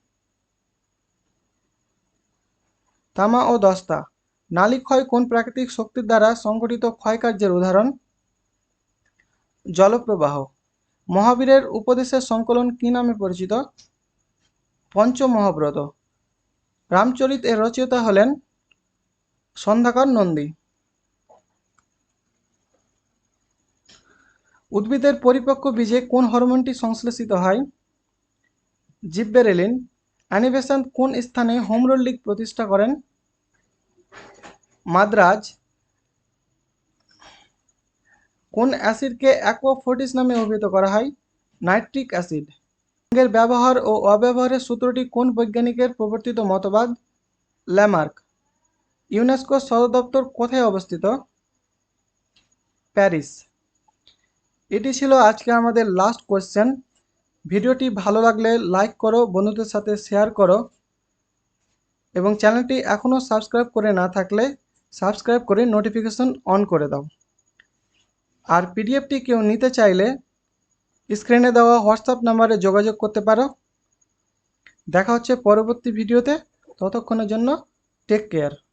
তামা ও দস্তা। নালী ক্ষয় কোন প্রাকৃতিক শক্তির দ্বারা সংঘটিত ক্ষয়কার্যের উদাহরণ? জলপ্রবাহ। মহাবীরের উপদেশের সংকলন কি নামে পরিচিত? পঞ্চমহাব্রত। রামচরিত এর রচয়িতা হলেন সন্ধ্যাকর নন্দী। উদ্ভিদের পরিপক্ক বীজে কোন হরমোনটি সংশ্লেষিত হয়? জিব্বেরেলিন। অ্যানি বেসান্ত কোন স্থানে হোম রুল লীগ প্রতিষ্ঠা করেন? মাদ্রাজ। কোন অ্যাসিডকে অ্যাকোয়া নামে অভিহিত করা হয়? Nitric acid. রঙের ব্যবহার ও অব্যবহারের সূত্রটি কোন বৈজ্ঞানিকের প্রবর্তিত মতবাদ? ল্যামার্ক। ইউনেস্কো সদর দপ্তর কোথায় অবস্থিত? প্যারিস। এটি ছিল আজকে আমাদের লাস্ট কোয়েশ্চেন। ভিডিওটি ভালো লাগলে লাইক করো, বন্ধুদের সাথে শেয়ার করো এবং চ্যানেলটি এখনও সাবস্ক্রাইব করে না থাকলে সাবস্ক্রাইব করে নোটিফিকেশন অন করে দাও। আর পিডিএফটি কেউ নিতে চাইলে স্ক্রিনে দেওয়া হোয়াটসঅ্যাপ নাম্বারে যোগাযোগ করতে পারো। দেখা হচ্ছে পরবর্তী ভিডিওতে। ততক্ষণের জন্য টেক কেয়ার।